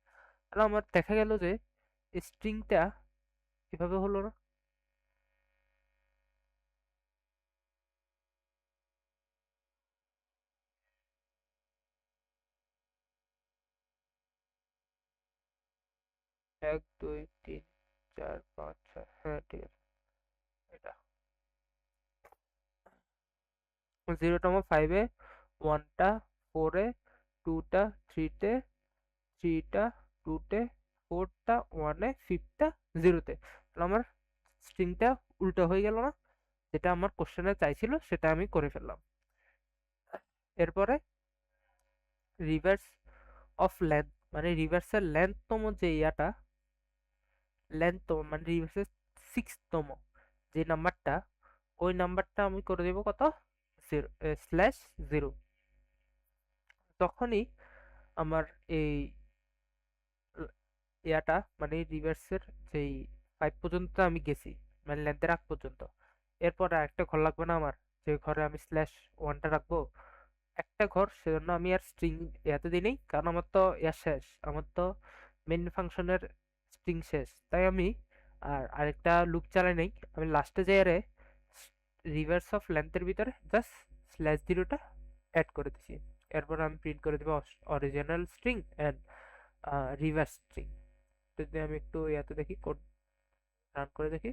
[SPEAKER 1] তাহলে আমার দেখা গেল যে স্ট্রিংটা এভাবে হলো না? 1 2 3 4 5 6, হ্যাঁ ঠিক আছে। এটা 0তম 5 এ, 1টা 4 এ, 2টা 3 তে, 3টা 2 তে, 4টা 1 এ, 5টা 0 তে। তাহলে আমার স্ট্রিংটা উল্টো হয়ে গেল না? যেটা আমার কোশ্চেনে চাইছিল সেটা আমি করে ফেললাম। এরপরে রিভার্স অফ লেন্থ, মানে রিভার্সের লেন্থতম যে ইয়াটা, লেন্থতম মানে রিভার্সের 6তম যে নাম্বারটা, ওই নাম্বারটা আমি করে দেবো কত, 0 স্ল্যাশ 0। তখনই আমার এই ইয়াটা, মানে রিভার্সের যেই 5 পর্যন্ত আমি গেছি, মানে লেন্থের আগ পর্যন্ত, এরপর আর একটা ঘর লাগবে না আমার, যে ঘরে আমি স্ল্যাশ 1টা রাখবো। একটা ঘর, সেজন্য আমি আর স্ট্রিং ইয়াতে দিই নেই, কারণ আমার তো ইয়া শেষ, আমার তো মেন ফাংশনের স্ট্রিং শেষ, তাই আমি আর আরেকটা লুপ চালাই নেই। আমি লাস্টে যাই রে রিভার্স অফ লেন্থের ভিতরে জাস্ট স্ল্যাশ 0টা অ্যাড করে দিছি। এরপর আমি প্রিন্ট করে দেবো original string and reverse string. যদি আমি একটু ইয়াতে দেখি, কোড রান করে দেখি।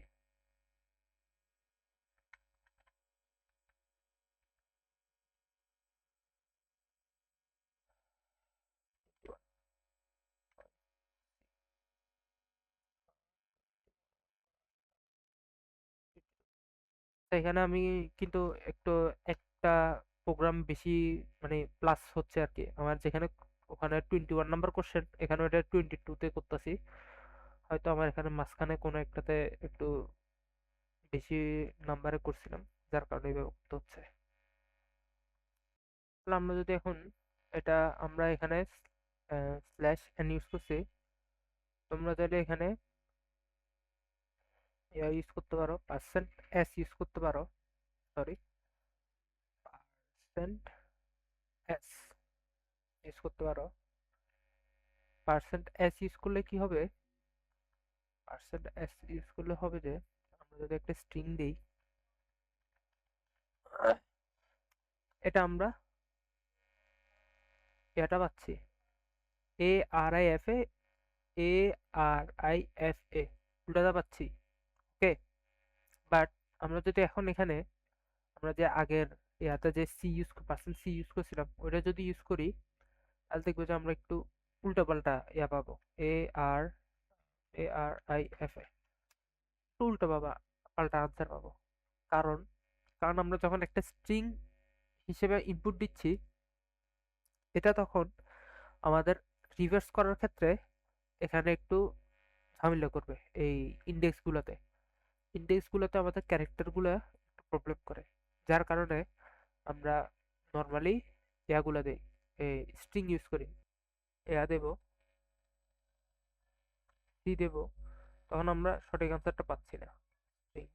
[SPEAKER 1] তো এখানে আমি কিন্তু একটু একটা প্রোগ্রাম বেশি, মানে প্লাস হচ্ছে আর কি আমার, যেখানে ওখানে 21 নাম্বার কোশ্চেন, এখানে ওটা 22-তে করতেছি। হয়তো আমার এখানে মাঝখানে কোনো একটাতে একটু বেশি নাম্বারে করছিলাম, যার কারণে এইভাবে করতে হচ্ছে। তাহলে আমরা যদি এখন এটা, আমরা এখানে স্ল্যাশ এন ইউজ করছি, তোমরা চাইলে এখানে ইয়া ইউজ করতে পারো, পার্সেন্ট এস ইউজ করতে পারো, সরি পার্সেন্ট এস ইউজ করতে পারো। পার্সেন্ট এস ইউজ করলে কি হবে, পার্সেন্ট এস ইউজ করলে হবে যে, আমরা যদি একটা স্ট্রিং দিই, এটা আমরা এটা পাচ্ছি A R I F A, A R I F A উল্টাটা পাচ্ছি। ওকে, বাট আমরা যদি এখন এখানে, আমরা যে আগের ইয়াতে যে C use, percent C use করছিলাম, ওইটা যদি ইউজ করি, তাহলে দেখবো যে আমরা একটু উল্টা পাল্টা ইয়া পাবো। এ আর এ আর আই এফ এ উল্টো পাবা, পাল্টা আনসার পাবো। কারণ কারণ আমরা যখন একটা স্ট্রিং হিসেবে ইনপুট দিচ্ছি, এটা তখন আমাদের রিভার্স করার ক্ষেত্রে এখানে একটু ঝামেলা করবে। এই ইন্ডেক্সগুলোতে ইন্ডেক্সগুলোতে আমাদের ক্যারেক্টারগুলো একটু প্রবলেম করে, যার কারণে আমরা নর্মালি ইয়াগুলো দিই, এই স্ট্রিং ইউজ করি। এয়া দেব, সি দেব, তখন আমরা সঠিক আনসারটা পাচ্ছি না। এই,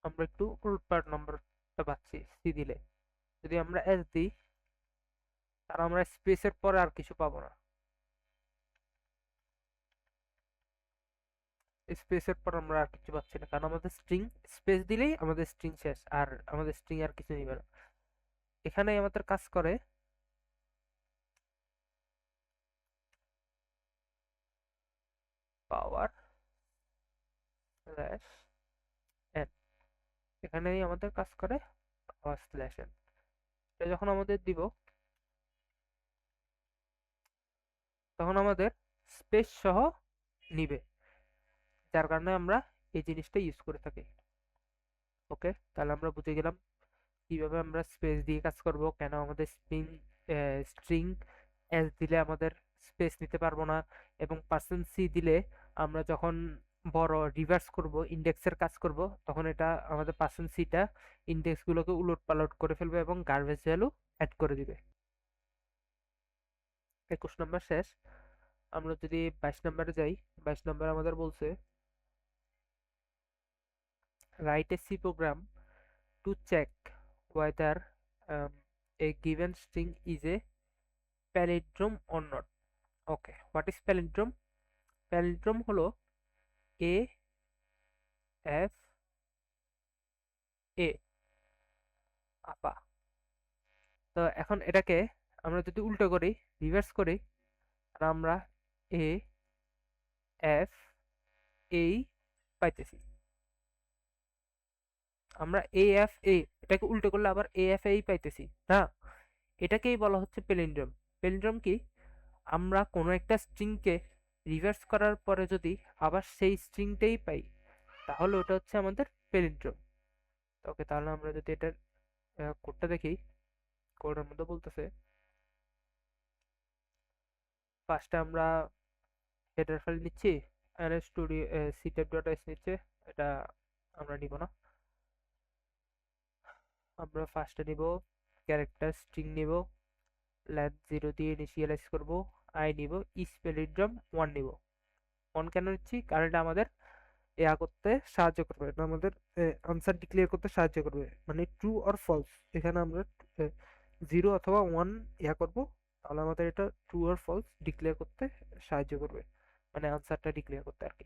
[SPEAKER 1] আমরা একটু উল্টপাল্ট নম্বরটা পাচ্ছি সি দিলে। যদি আমরা এস দিই, তাহলে আমরা স্পেসের পরে আর কিছু পাবো না। স্পেসের পর আমরা আর কিছু পাচ্ছি না, কারণ আমাদের স্ট্রিং, স্পেস দিলেই আমাদের স্ট্রিং শেষ, আর আমাদের স্ট্রিং আর কিছু নিবে না। এখানেই আমাদের কাজ করে পাওয়ার স্ল্যাশ এন, এখানেই আমাদের কাজ করে পাওয়ার স্ল্যাশ এন। এটা যখন আমাদের দিব, তখন আমাদের স্পেস সহ নিবে, যার কারণে আমরা এই জিনিসটা ইউজ করে থাকি। ওকে, তাহলে আমরা বুঝে গেলাম কিভাবে আমরা স্পেস দিয়ে কাজ করব, কেন আমাদের স্ট্রিং এস দিলে আমাদের স্পেস নিতে পারবো না, এবং পার্সেন্ট সি দিলে আমরা যখন বড় রিভার্স করব, ইন্ডেক্সের কাজ করব, তখন এটা আমাদের পার্সেন্ট সিটা ইন্ডেক্সগুলোকে উলট পালট করে ফেলবে এবং গার্বেজ ভ্যালু অ্যাড করে দিবে। 21 নম্বর শেষ। আমরা যদি 22 নম্বরে যাই, 22 নম্বর আমাদের বলছে write a C program to check whether a given string is a palindrome or not. Okay, what is palindrome? Palindrome হলো a f a আপা। তো এখন এটাকে আমরা যদি উল্টো করি, রিভার্স করি, আর আমরা a f a পাইতেছি। আমরা a f a, এটাকে উল্টো করলে আবার a f a পাইতেছি না, এটাকেই বলা হচ্ছে প্যালিন্ড্রোম। প্যালিন্ড্রোম কি? আমরা কোনো একটা স্ট্রিংকে রিভার্স করার পরে যদি আবার সেই স্ট্রিংটাই পাই, তাহলে ওটা হচ্ছে আমাদের প্যালিন্ড্রোম। ওকে, তাহলে আমরা যদি এটার কোডটা দেখি, কোডের মধ্যে বলতেছে ফার্স্টে আমরা হেডার ফাইল নিচ্ছি, স্টুডিও ctype.s নিচ্ছে, এটা আমরা নিব না। আমরা ফার্স্টে নিব ক্যারেক্টার স্ট্রিং নিব, লেন্থ 0 দিয়ে ইনিশিয়ালাইজ করব, আই নিব, ইস প্যালিন্ড্রোম 1 নিব। 1 কেন নিচ্ছি? কারণ এটা আমাদের ইয়া করতে সাহায্য করবে, এটা আমাদের আনসার ডিক্লেয়ার করতে সাহায্য করবে, মানে ট্রু অর ফলস। এখানে আমরা 0 অথবা 1 ইয়া করব, তাহলে আমাদের এটা ট্রু অর ফলস ডিক্লেয়ার করতে সাহায্য করবে, মানে আনসারটা ডিক্লেয়ার করতে আর কি।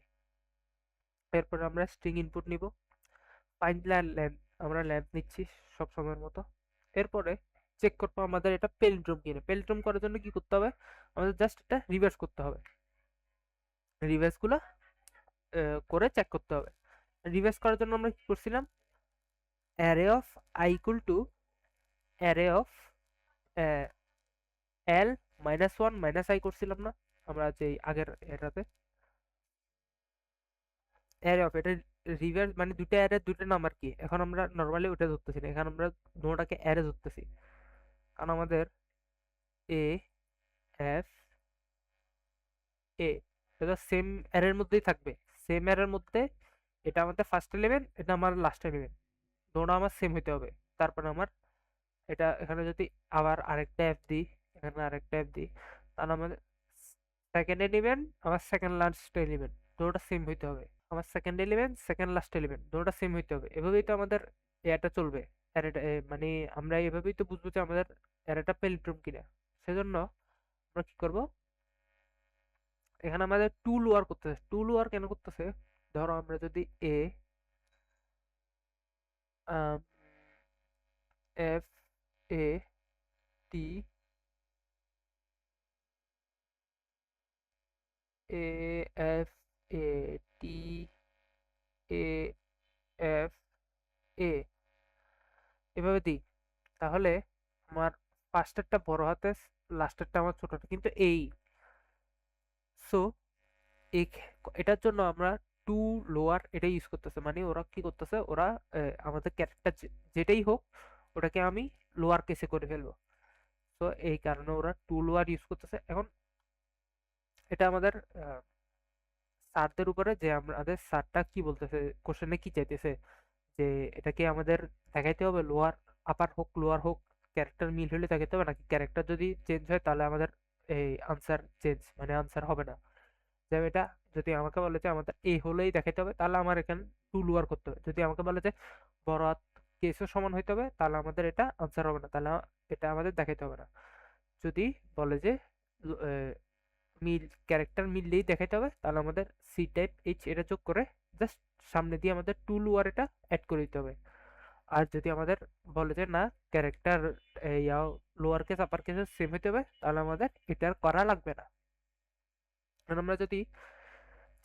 [SPEAKER 1] এরপর আমরা স্ট্রিং ইনপুট নিব, ফাইন্ড লেন্থ, আমরা লেন্থ নিচ্ছি সব সময়ের মতো। এরপরে চেক করবো আমাদের এটা পেলিন্ড্রোম কিনা। পেলিন্ড্রোম করার জন্য কি করতে হবে? আমাদের জাস্ট এটা রিভার্স করতে হবে, রিভার্স গুলো করে চেক করতে হবে। রিভার্স করার জন্য আমরা কি করছিলাম? Array of I equal two array of L minus one minus I করছিলাম না আমরা যে আগের এটাতে? অ্যারে অফ, এটা রিভার্স মানে দুটো অ্যারে দুটো নাম্বার কি, এখন আমরা নর্মালি ওটা ধরতেছি না, এখন আমরা দুটোটাকে অ্যারে ধরতেছি, কারণ আমাদের এ এফ এ এটা সেম অ্যারের মধ্যেই থাকবে, সেম অ্যারের মধ্যে এটা আমাদের ফার্স্ট এলিমেন্ট, এটা আমার লাস্ট এলিমেন্ট, দুটো আমার সেম হইতে হবে। তারপর আমার এটা এখানে যদি আবার আরেকটা অ্যাপ দিই, এখানে আরেকটা অ্যাপ দিই, তাহলে আমাদের সেকেন্ড এলিমেন্ট আমার সেকেন্ড লাস্ট এলিমেন্ট দুটোটা সেম হইতে হবে, আমার second element second last element দুটোটা সেম হইতে হবে। এভাবেই তো আমাদের এটা চলবে, অ্যারেটা মানে আমরা এভাবেই তো বুঝবো যে আমাদের অ্যারেটা প্যালিন্ড্রোম কিনা। সেজন্য আমরা কি করব, এখানে আমাদের টুল ওয়ার করতেছে। টুল ওয়ার কেন করতেছে? ধরো আমরা যদি A F A T A F A T A F এ এভাবে দিই, তাহলে আমার ফার্স্টেরটা বড় হাতে, লাস্টেরটা আমার ছোট হাতে, কিন্তু এই সো এটার জন্য আমরা টু লোয়ার এটা ইউজ করতেছে, মানে ওরা কি করতেছে, ওরা আমাদের ক্যারেক্টার যেটাই হোক ওটাকে আমি লোয়ার কেসে করে ফেলবো। তো এই কারণে ওরা টু লোয়ার ইউজ করতেছে। এখন এটা আমাদের স্যারদের উপরে, যে আমাদের স্যারটা কি বলতেছে, কোশ্চেনে কি চাইতেছে, যে এটাকে আমাদের দেখাইতে হবে লোয়ার আপার হোক লোয়ার হোক, ক্যারেক্টার মিল হলে দেখাইতে হবে, নাকি ক্যারেক্টার যদি চেঞ্জ হয় তাহলে আমাদের এই আনসার চেঞ্জ, মানে আনসার হবে না। যেমন এটা যদি আমাকে বলে যে আমাদের এ হলেই দেখাইতে হবে, তাহলে আমার এখানে টু লোয়ার করতে হবে। যদি আমাকে বলে যে বড় কেসও সমান হইতে হবে, তাহলে আমাদের এটা আনসার হবে না, তাহলে এটা আমাদের দেখাইতে হবে না। যদি বলে যে মিল ক্যারেক্টার মিললেই দেখাইতে হবে, তাহলে আমাদের সি টাইপ এইচ এটা যোগ করে জাস্ট সামনে দিয়ে আমাদের টু লোয়ার এটা অ্যাড করে দিতে হবে। আর যদি আমাদের বলে যে না ক্যারেক্টার লোয়ার কেস আপার কেসে সেম হইতে হবে, তাহলে আমাদের এটা আর করা লাগবে না। কারণ আমরা যদি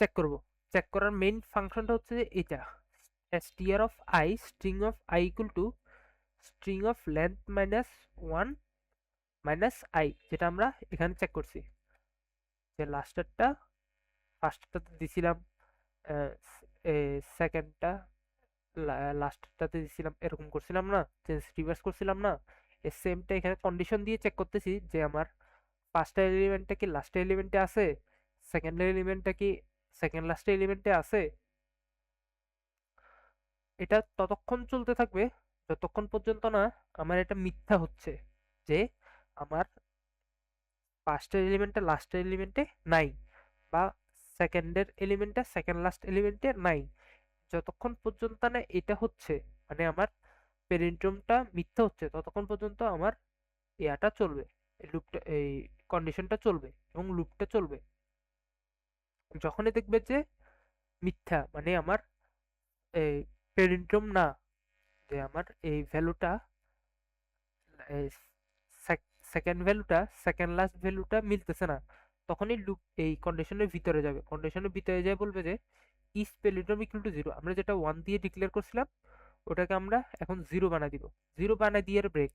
[SPEAKER 1] চেক করব, চেক করার মেইন ফাংশনটা হচ্ছে যে এটা str of I string of I equal to string of length minus 1 minus I, যেটা আমরা এখানে চেক করছি। যে লাস্টেরটা ফার্স্টটাতে দিছিলাম, সেকেন্ডটা লাস্টটাতে দিছিলাম, এরকম করছিলাম না, যে রিভার্স করছিলাম না, এই সেমটা এখানে কন্ডিশন দিয়ে চেক করতেছি যে আমার ফার্স্টের এলিমেন্টটা কি লাস্টের এলিমেন্টে আছে, সেকেন্ডের এলিমেন্টটা কি সেকেন্ড লাস্টের এলিমেন্টে আছে। এটা ততক্ষণ চলতে থাকবে যতক্ষণ পর্যন্ত না আমার এটা মিথ্যা হচ্ছে, যে আমার ফার্স্টের এলিমেন্টটা লাস্টের এলিমেন্টে নাই, বা সেকেন্ডের এলিমেন্টটা সেকেন্ড লাস্ট এলিমেন্টে নাই। যতক্ষণ পর্যন্ত না এটা হচ্ছে, মানে আমার পেরিন্ট্রমটা মিথ্যা হচ্ছে, ততক্ষণ পর্যন্ত আমার ইয়াটা চলবে, এই লুপটা এই কন্ডিশনটা চলবে এবং লুপটা চলবে। যখনই দেখবে যে মিথ্যা, মানে আমার এই পেরিন্ট্রম না, যে আমার এই ভ্যালুটা সেকেন্ড ভ্যালুটা সেকেন্ড লাস্ট ভ্যালুটা মিলতেছে না, তখনই লুপ এই কন্ডিশনের ভিতরে যাবে। কন্ডিশনের ভিতরে যায় বলবে যে ইজ পেলিন্ড্রোম ইকুয়াল টু জিরো। আমরা যেটা ওয়ান দিয়ে ডিক্লেয়ার করছিলাম ওটাকে আমরা এখন জিরো বানাই দিব। জিরো বানাই দিয়ে ব্রেক,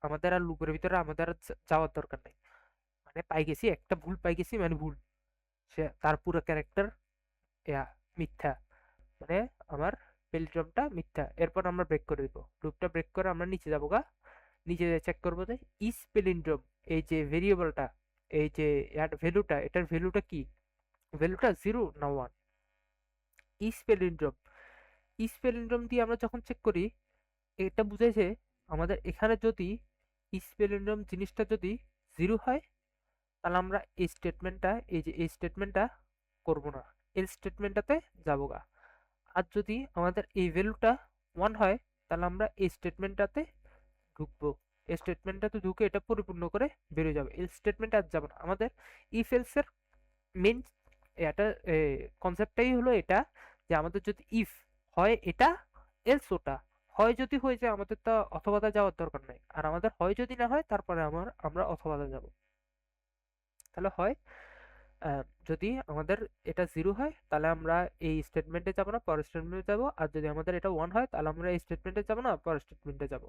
[SPEAKER 1] আমাদের আর লুপের ভিতরে আমাদের আর যাওয়ার দরকার নেই। মানে পাই গেছি, একটা ভুল পাই গেছি, মানে ভুল, সে তার পুরো ক্যারেক্টার মিথ্যা, মানে আমার পেলিন্ড্রোমটা মিথ্যা। এরপর আমরা ব্রেক করে দিব, লুপটা ব্রেক করে আমরা নিচে যাবো গা, নিচে চেক করবো যে ইজ পেলিন্ড্রোম, এই যে ভেরিয়েবলটা, এই যে ভ্যালুটা, এটার ভ্যালুটা কি, ভ্যালুটা জিরো না ওয়ান। ইজ পেলিন্ড্রোম, ইজ পেলিন্ড্রোম দিয়ে আমরা যখন চেক করি, এটা বুঝাইছে আমাদের এখানে যদি ইজ পেলিন্ড্রোম জিনিসটা যদি জিরো হয়, তাহলে আমরা এই স্টেটমেন্টটা, এই যে এই স্টেটমেন্টটা করব না, এই স্টেটমেন্টটাতে যাবো গা। আর যদি আমাদের এই ভ্যালুটা ওয়ান হয়, তাহলে আমরা এই স্টেটমেন্টটাতে ঢুকবো, এই স্টেটমেন্টটাতে ঢুকে এটা পরিপূর্ণ করে বেরিয়ে যাবে। এই স্টেটমেন্ট আর যাবো না। আমাদের ইফ এলস এর মেন এটা কনসেপ্টটাই হলো এটা, যে আমাদের যদি ইফ হয় এটা, এলস ওটা, হয় যদি হয়ে যায় আমাদের তো অথবাতে যাওয়ার দরকার নাই, আর আমাদের হয় যদি না হয় তারপরে আমরা অথবাতে যাব। তাহলে হয় যদি আমাদের এটা জিরো হয় তাহলে আমরা এই স্টেটমেন্টে যাব না, পরের স্টেটমেন্টে যাব। আর যদি আমাদের এটা ওয়ান হয় তাহলে আমরা এই স্টেটমেন্টে যাব না, পরের স্টেটমেন্টে যাব।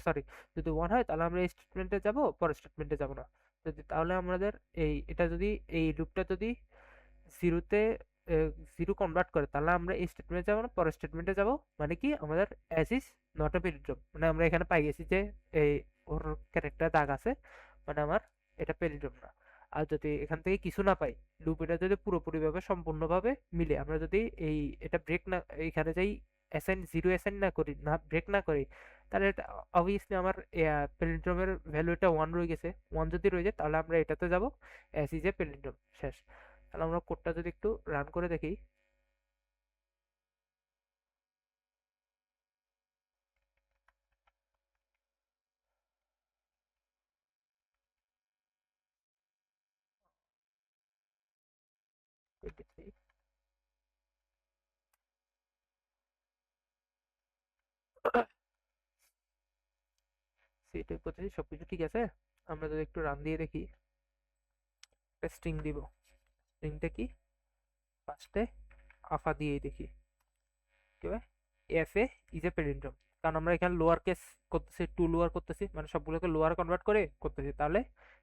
[SPEAKER 1] সরি, যদি ওয়ান হয় তাহলে আমরা এই স্টেটমেন্টে যাব, পরের স্টেটমেন্টে যাব না। যদি তাহলে আমাদের এটা যদি এই লুপটা যদি জিরোতে জিরো কনভার্ট করে, তাহলে আমরা এই স্টেটমেন্টে যাবো না, পরের স্টেটমেন্টে যাব। মানে কি আমাদের অ্যাজ ইজ নট এ পেলিন্ড্রোম, মানে আমরা এখানে পাই গেছি যে এই ওর ক্যারেক্টার দাগ আছে, মানে আমার এটা পেলিন্ড্রোম না। আর যদি এখান থেকে কিছু না পাই, লুপ এটা যদি পুরোপুরিভাবে সম্পূর্ণভাবে মিলে, আমরা যদি এটা ব্রেক না, এখানে যাই অ্যাসাইন জিরো অ্যাসাইন না করি, না ব্রেক না করি, তাহলে এটা অবভিয়াসলি আমার পেলিন্ড্রোমের ভ্যালু এটা ওয়ান রয়ে গেছে। ওয়ান যদি রয়ে যায় তাহলে আমরা এটাতে যাব, অ্যাজ ইজ এ পেলিন্ড্রোম, শেষ। তাহলে আমরা কোডটা যদি একটু রান করে দেখি, সেটাই করতেছি, সবকিছু ঠিক আছে। আমরা যদি একটু রান দিয়ে দেখি, একটা স্ট্রিং দিব। স্ট্রিংটা কি, ফার্স্টে আফা দিয়ে দেখি কি হয়। এফ এ ইজ এ পেলিন্ড্রোম, কারণ আমরা এখানে লোয়ার কেস করতেছি, টু লোয়ার করতেছি, মানে সবগুলোকে লোয়ার কনভার্ট করে করতেছি, তাহলে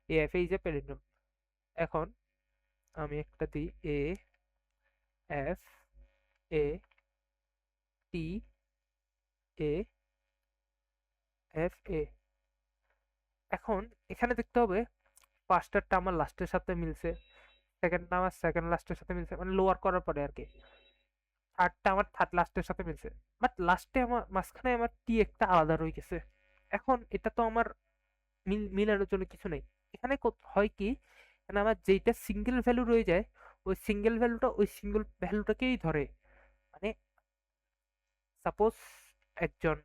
[SPEAKER 1] এফ এ ইজ এ পেলিন্ড্রোম। এখন আমি একটা দিই A F A T A F এ। এখন এখানে দেখতে হবে ফার্স্টারটা আমার লাস্টের সাথে মিলছে, সেকেন্ডটা আমার সেকেন্ড লাস্টের সাথে মিলছে, মানে লোয়ার করার পরে আর কি। থার্ডটা আমার থার্ড লাস্টের সাথে মিলছে, বাট লাস্টে আমার মাঝখানে আমার টি একটা আলাদা রয়ে গেছে। এখন এটা তো আমার মিলানোর জন্য কিছু নেই। এখানে হয় কি, মানে আমার যেইটা সিঙ্গেল ভ্যালু রয়ে যায়, ওই সিঙ্গেল ভ্যালুটা ওই সিঙ্গেল ভ্যালুটাকেই ধরে। মানে সাপোজ একজন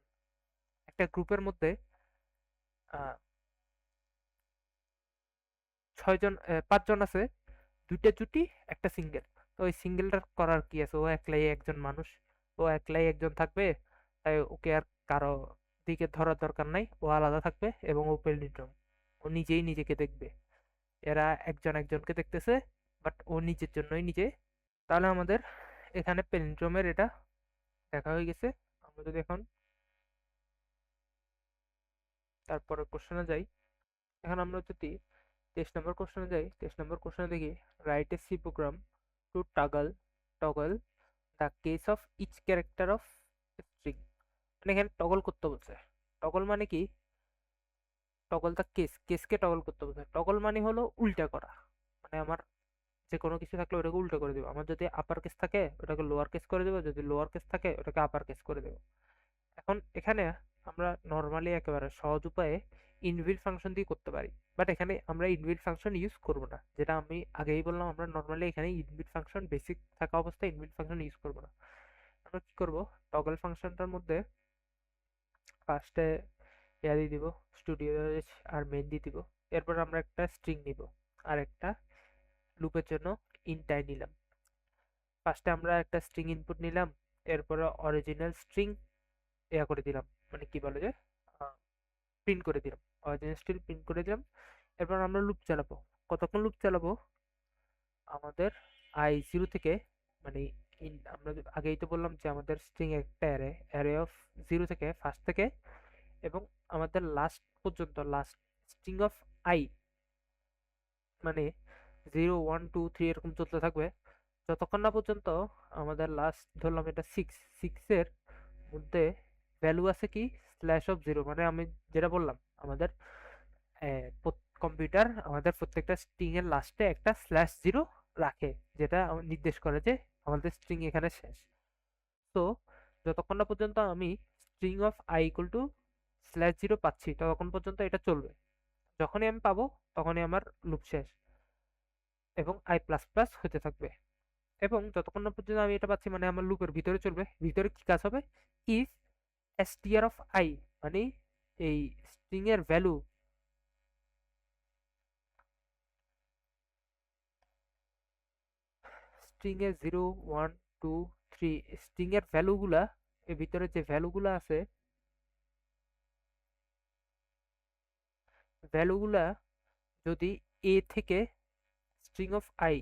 [SPEAKER 1] একটা গ্রুপের মধ্যে আহ, 6 জন 5 জন আছে, দুইটা জুটি একটা সিঙ্গেল। তো ওই সিঙ্গেলটা করার কি আছে, ও একলাই একজন মানুষ, ও একলাই একজন থাকবে, তাই ওকে আর কারো দিকে ধরার দরকার নাই, ও আলাদা থাকবে এবং ও পেলিন্ড্রোম, ও নিজেই নিজেকে দেখবে। এরা একজন একজনকে দেখতেছে, বাট ও নিজের জন্যই নিজে। তাহলে আমাদের এখানে পেলিন্ড্রোমের এটা দেখা হয়ে গেছে। আমরা যদি এখন তারপরে কোশ্চেনে যাই, এখন আমরা যদি 23 নম্বর কোশ্চেনে যাই, 23 নম্বর কোশ্চেনে দেখি write a C program to toggle the case of each character of string. মানে এখানে টগল করতে বলছে। টগল মানে কি, টগল দ্য কেসকে টগল করতে বলছে। টগল মানে হলো উল্টা করা, মানে আমার যে কোনো কিছু থাকলে ওটাকে উল্টো করে দেবো। আমার যদি আপার কেস থাকে ওটাকে লোয়ার কেস করে দেবো, যদি লোয়ার কেস থাকে ওটাকে আপার কেস করে দেবো। এখন এখানে আমরা নর্মালি একেবারে সহজ উপায়ে ইনবিল্ট ফাংশন দিয়ে করতে পারি, বাট এখানে আমরা ইনবিল্ট ফাংশন ইউজ করব না। যেটা আমি আগেই বললাম, আমরা নর্মালি এখানে ইনবিল্ট ফাংশন বেসিক থাকা অবস্থায় ইনবিল্ট ফাংশন ইউজ করব না। আমরা কি করব, টগল ফাংশনটার মধ্যে ফার্স্টে ইয়া দিয়ে দিব, স্টুডিও আর মেইন দিয়ে দিব। এরপর আমরা একটা স্ট্রিং নিব আর একটা লুপের জন্য ইনটাই নিলাম। ফার্স্টে আমরা একটা স্ট্রিং ইনপুট নিলাম, এরপরে অরিজিনাল স্ট্রিং ইয়া করে দিলাম, মানে কি বলে যে প্রিন্ট করে দিলাম, অরিজিনাল স্ট্রিং প্রিন্ট করে দিলাম। এরপর আমরা লুপ চালাবো। কতক্ষণ লুপ চালাবো, আমাদের i0 থেকে, মানে আমরা আগেই তো বললাম যে আমাদের স্ট্রিং একটা অ্যারে, অ্যারে অফ 0 থেকে ফার্স্ট থেকে এবং আমাদের লাস্ট পর্যন্ত, লাস্ট স্ট্রিং অফ আই, মানে 0 1 2 3 এরকম চলতে থাকবে যতক্ষণ না পর্যন্ত আমাদের লাস্ট ধরলাম এটা 6 এর মধ্যে ভ্যালু আছে কি /0, মানে আমি যেটা বললাম আমাদের কম্পিউটার আমাদের প্রত্যেকটা স্ট্রিং এর লাস্টে একটা /0 রাখে, যেটা নির্দেশ করে যে আমাদের স্ট্রিং এখানে শেষ। তো যতক্ষণ না পর্যন্ত আমি string of i equal to /0 পাচ্ছি ততক্ষণ পর্যন্ত এটা চলবে। যখনই আমি পাবো তখনই আমার লুপ শেষ এবং i প্লাস প্লাস হতে থাকবে। এবং যতক্ষণ না পর্যন্ত আমি এটা পাচ্ছি, মানে আমার লুপের ভিতরে চলবে। ভিতরে কি কাজ হবে, ইফ str অফ i, মানে এই স্ট্রিং এর ভ্যালু, স্ট্রিং এর 0 1 2 3 স্ট্রিং এর ভ্যালুগুলা, এর ভিতরে যে ভ্যালুগুলা আছে, ভ্যালুগুলা যদি এ থেকে, স্ট্রিং অফ আই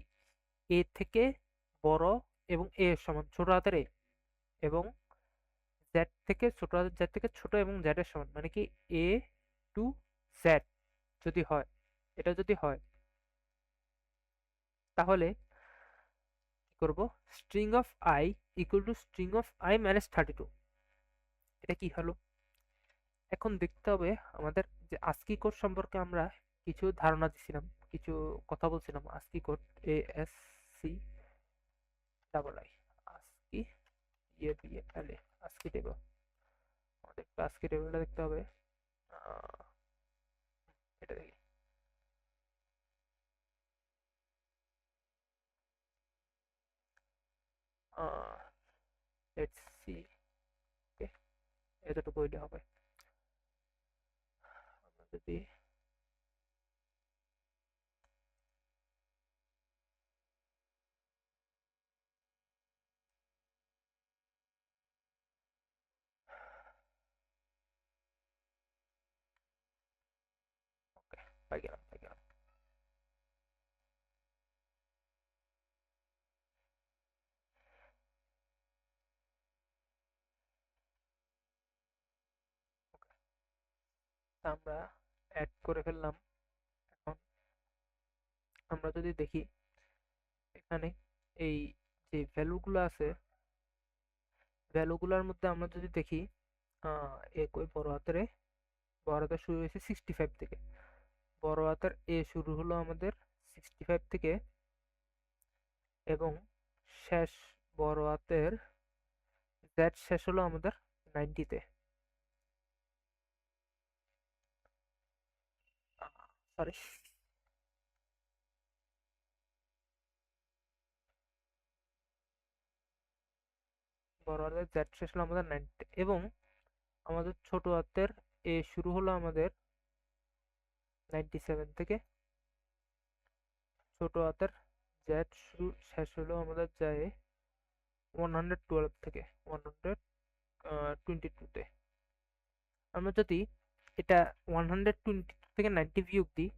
[SPEAKER 1] এ থেকে বড় এবং এ এর সমান ছোট হাতের এ, এবং জেড থেকে ছোট হাতের জেড থেকে ছোট এবং জেড এর সমান, মানে কি এ টু জেড যদি হয়, এটা যদি হয়, তাহলে কি করব, string of I equal to string of I minus 32। এটা কি হলো, এখন দেখতে হবে আমাদের যে আস্কি কোড সম্পর্কে আমরা কিছু ধারণা দিছিলাম, কিছু কথা বলছিলাম। ASCII code, ASCII, ASCII ABLA, ASCII table. আমাদের আস্কি টেবিলটা দেখতে হবে। আহ, এটা দেখি। Let's see. ওকে, এতটুকু হইলে হবে। আমরা যদি ওকে, পাই গেলাম পাই গেলাম। তা আমরা অ্যাড করে ফেললাম। এখন আমরা যদি দেখি মানে এই যে ভ্যালুগুলো আছে, ভ্যালুগুলোর মধ্যে আমরা যদি দেখি একই বড় হাতের শুরু হয়েছে 65 থেকে, বড় হাতের এ শুরু হলো আমাদের 65 থেকে, এবং শেষ বড় হাতের জেড শেষ হলো আমাদের 90-তে। সরি, বড় হাতের জেড শেষ হলো আমাদের 90-তে, এবং আমাদের ছোট হাতের এ শুরু হলো আমাদের 97 থেকে, ছোট হাতের জেড শুরু শেষ হলো আমাদের যায় 112 থেকে 122-তে। আমরা যদি এটা 120 থেকে 90 বিয়োগ দিই,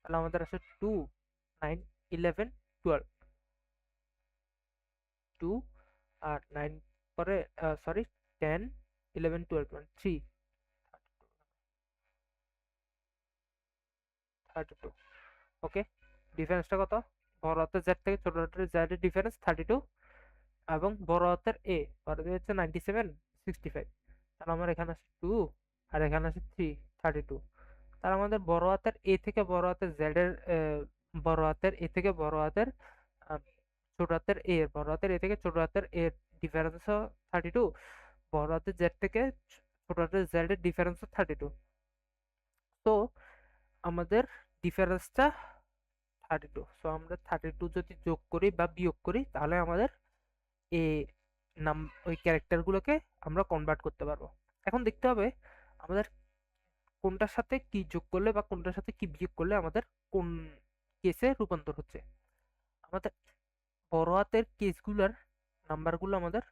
[SPEAKER 1] তাহলে আমাদের আসে 2, 9, 11, 12, 2 আর 9 পরে, সরি, 10, 11, 12 মানে 3, 32। ওকে, ডিফারেন্সটা কত? বড় হাতের জেড থেকে ছোট হাতের জেড এর ডিফারেন্স 32, এবং বড় হাতের এ বড় হাতের হচ্ছে 97, 65। তাহলে আমার এখানে আছে 2 আর এখানে আছে 3, 32। তার আমাদের বড় হাতের এ থেকে বড় হাতের জেড এর বড় হাতের এ থেকে বড় হাতের আহ, ছোট হাতের এ, বড় হাতের এ থেকে ছোট হাতের এর ডিফারেন্স 32, বড় হাতের জেড থেকে ছোট হাতের জেড এর ডিফারেন্স 32। তো আমাদের ডিফারেন্সটা 32। সো আমরা 32 যদি যোগ করি বা বিয়োগ করি, তাহলে আমাদের এ নাম ওই ক্যারেক্টারগুলোকে আমরা কনভার্ট করতে পারবো। এখন দেখতে হবে আমাদের কোনটার সাথে কি যোগ করলে বা কোনটার সাথে কি বিয়োগ করলে আমাদের কোন কেসে রূপান্তর হচ্ছে। আমাদের বড় হাতের কেসগুলোর নাম্বারগুলো আমাদের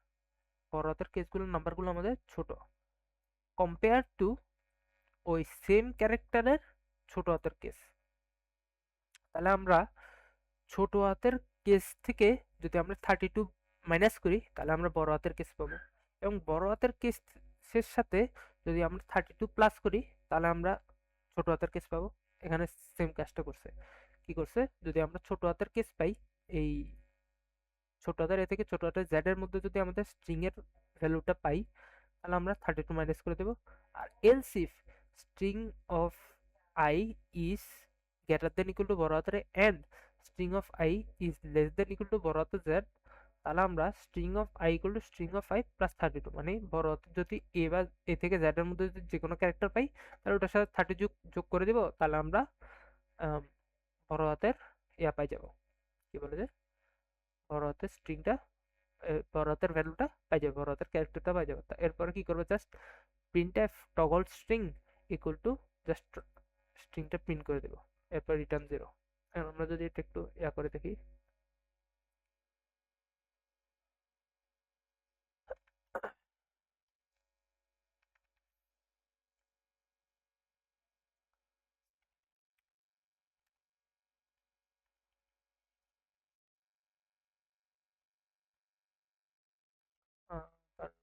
[SPEAKER 1] বড় হাতের কেসগুলোর নাম্বারগুলো আমাদের ছোট, কম্পেয়ার টু ওই সেম ক্যারেক্টারের ছোট হাতের কেস। তাহলে আমরা ছোট হাতের কেস থেকে যদি আমরা 32 মাইনাস করি, তাহলে আমরা বড় হাতের কেস পাবো, এবং বড় হাতের কেসের সাথে যদি আমরা 32 প্লাস করি, তাহলে আমরা ছোট হাতের কেস পাবো। এখানে সেম কাজটা করছে। কি করছে? যদি আমরা ছোট হাতের কেস পাই, এই ছোট হাতের এ থেকে ছোট হাতের জেড এর মধ্যে যদি আমাদের স্ট্রিং এর ভ্যালুটা পাই, তাহলে আমরা 32 মাইনাস করে দেবো। আর else if string of I is greater than equal to বড় হাতের and string of I is less than equal to বড় হাতের জেড, তাহলে আমরা string of I equal to string of I plus 32, মানে বড় হাতের যদি এ বা এ থেকে জেড এর মধ্যে যদি যে কোনো ক্যারেক্টার পাই, তাহলে ওটার সাথে 30 যোগ যোগ করে দিব, তাহলে আমরা আম, বড় হাতের ইয়া পাই যাব, কি বলে যে বড় হাতের স্ট্রিংটা, বড় হাতের ভ্যালুটা পাই যাবে, বড় হাতের ক্যারেক্টারটা পাই যাবে। এরপরে কি করবে? Just printf toggle string equal to, just স্ট্রিংটা প্রিন্ট করে দেবো, এরপর রিটার্ন 0। এখন আমরা যদি এটা একটু ইয়া করে দেখি,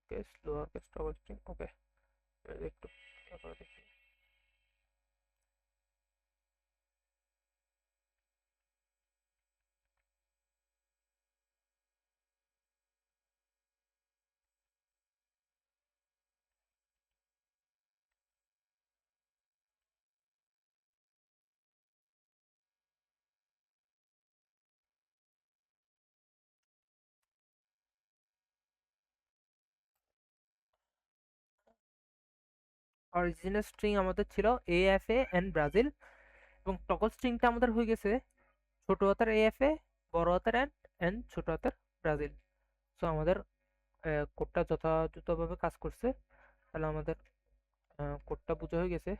[SPEAKER 1] case lower case toggle string, okay, একটু ইয়া করে দেখি। অরিজিনাল স্ট্রিং আমাদের ছিল AFA এন্ড ব্রাজিল, এবং টগল স্ট্রিংটা আমাদের হয়ে গেছে ছোট হাতের AFA, বড় হাতের এন্ড ছোট হাতের ব্রাজিল। সো আমাদের কোডটা যথাযথভাবে কাজ করছে। তাহলে আমাদের কোডটা বোঝা হয়ে গেছে।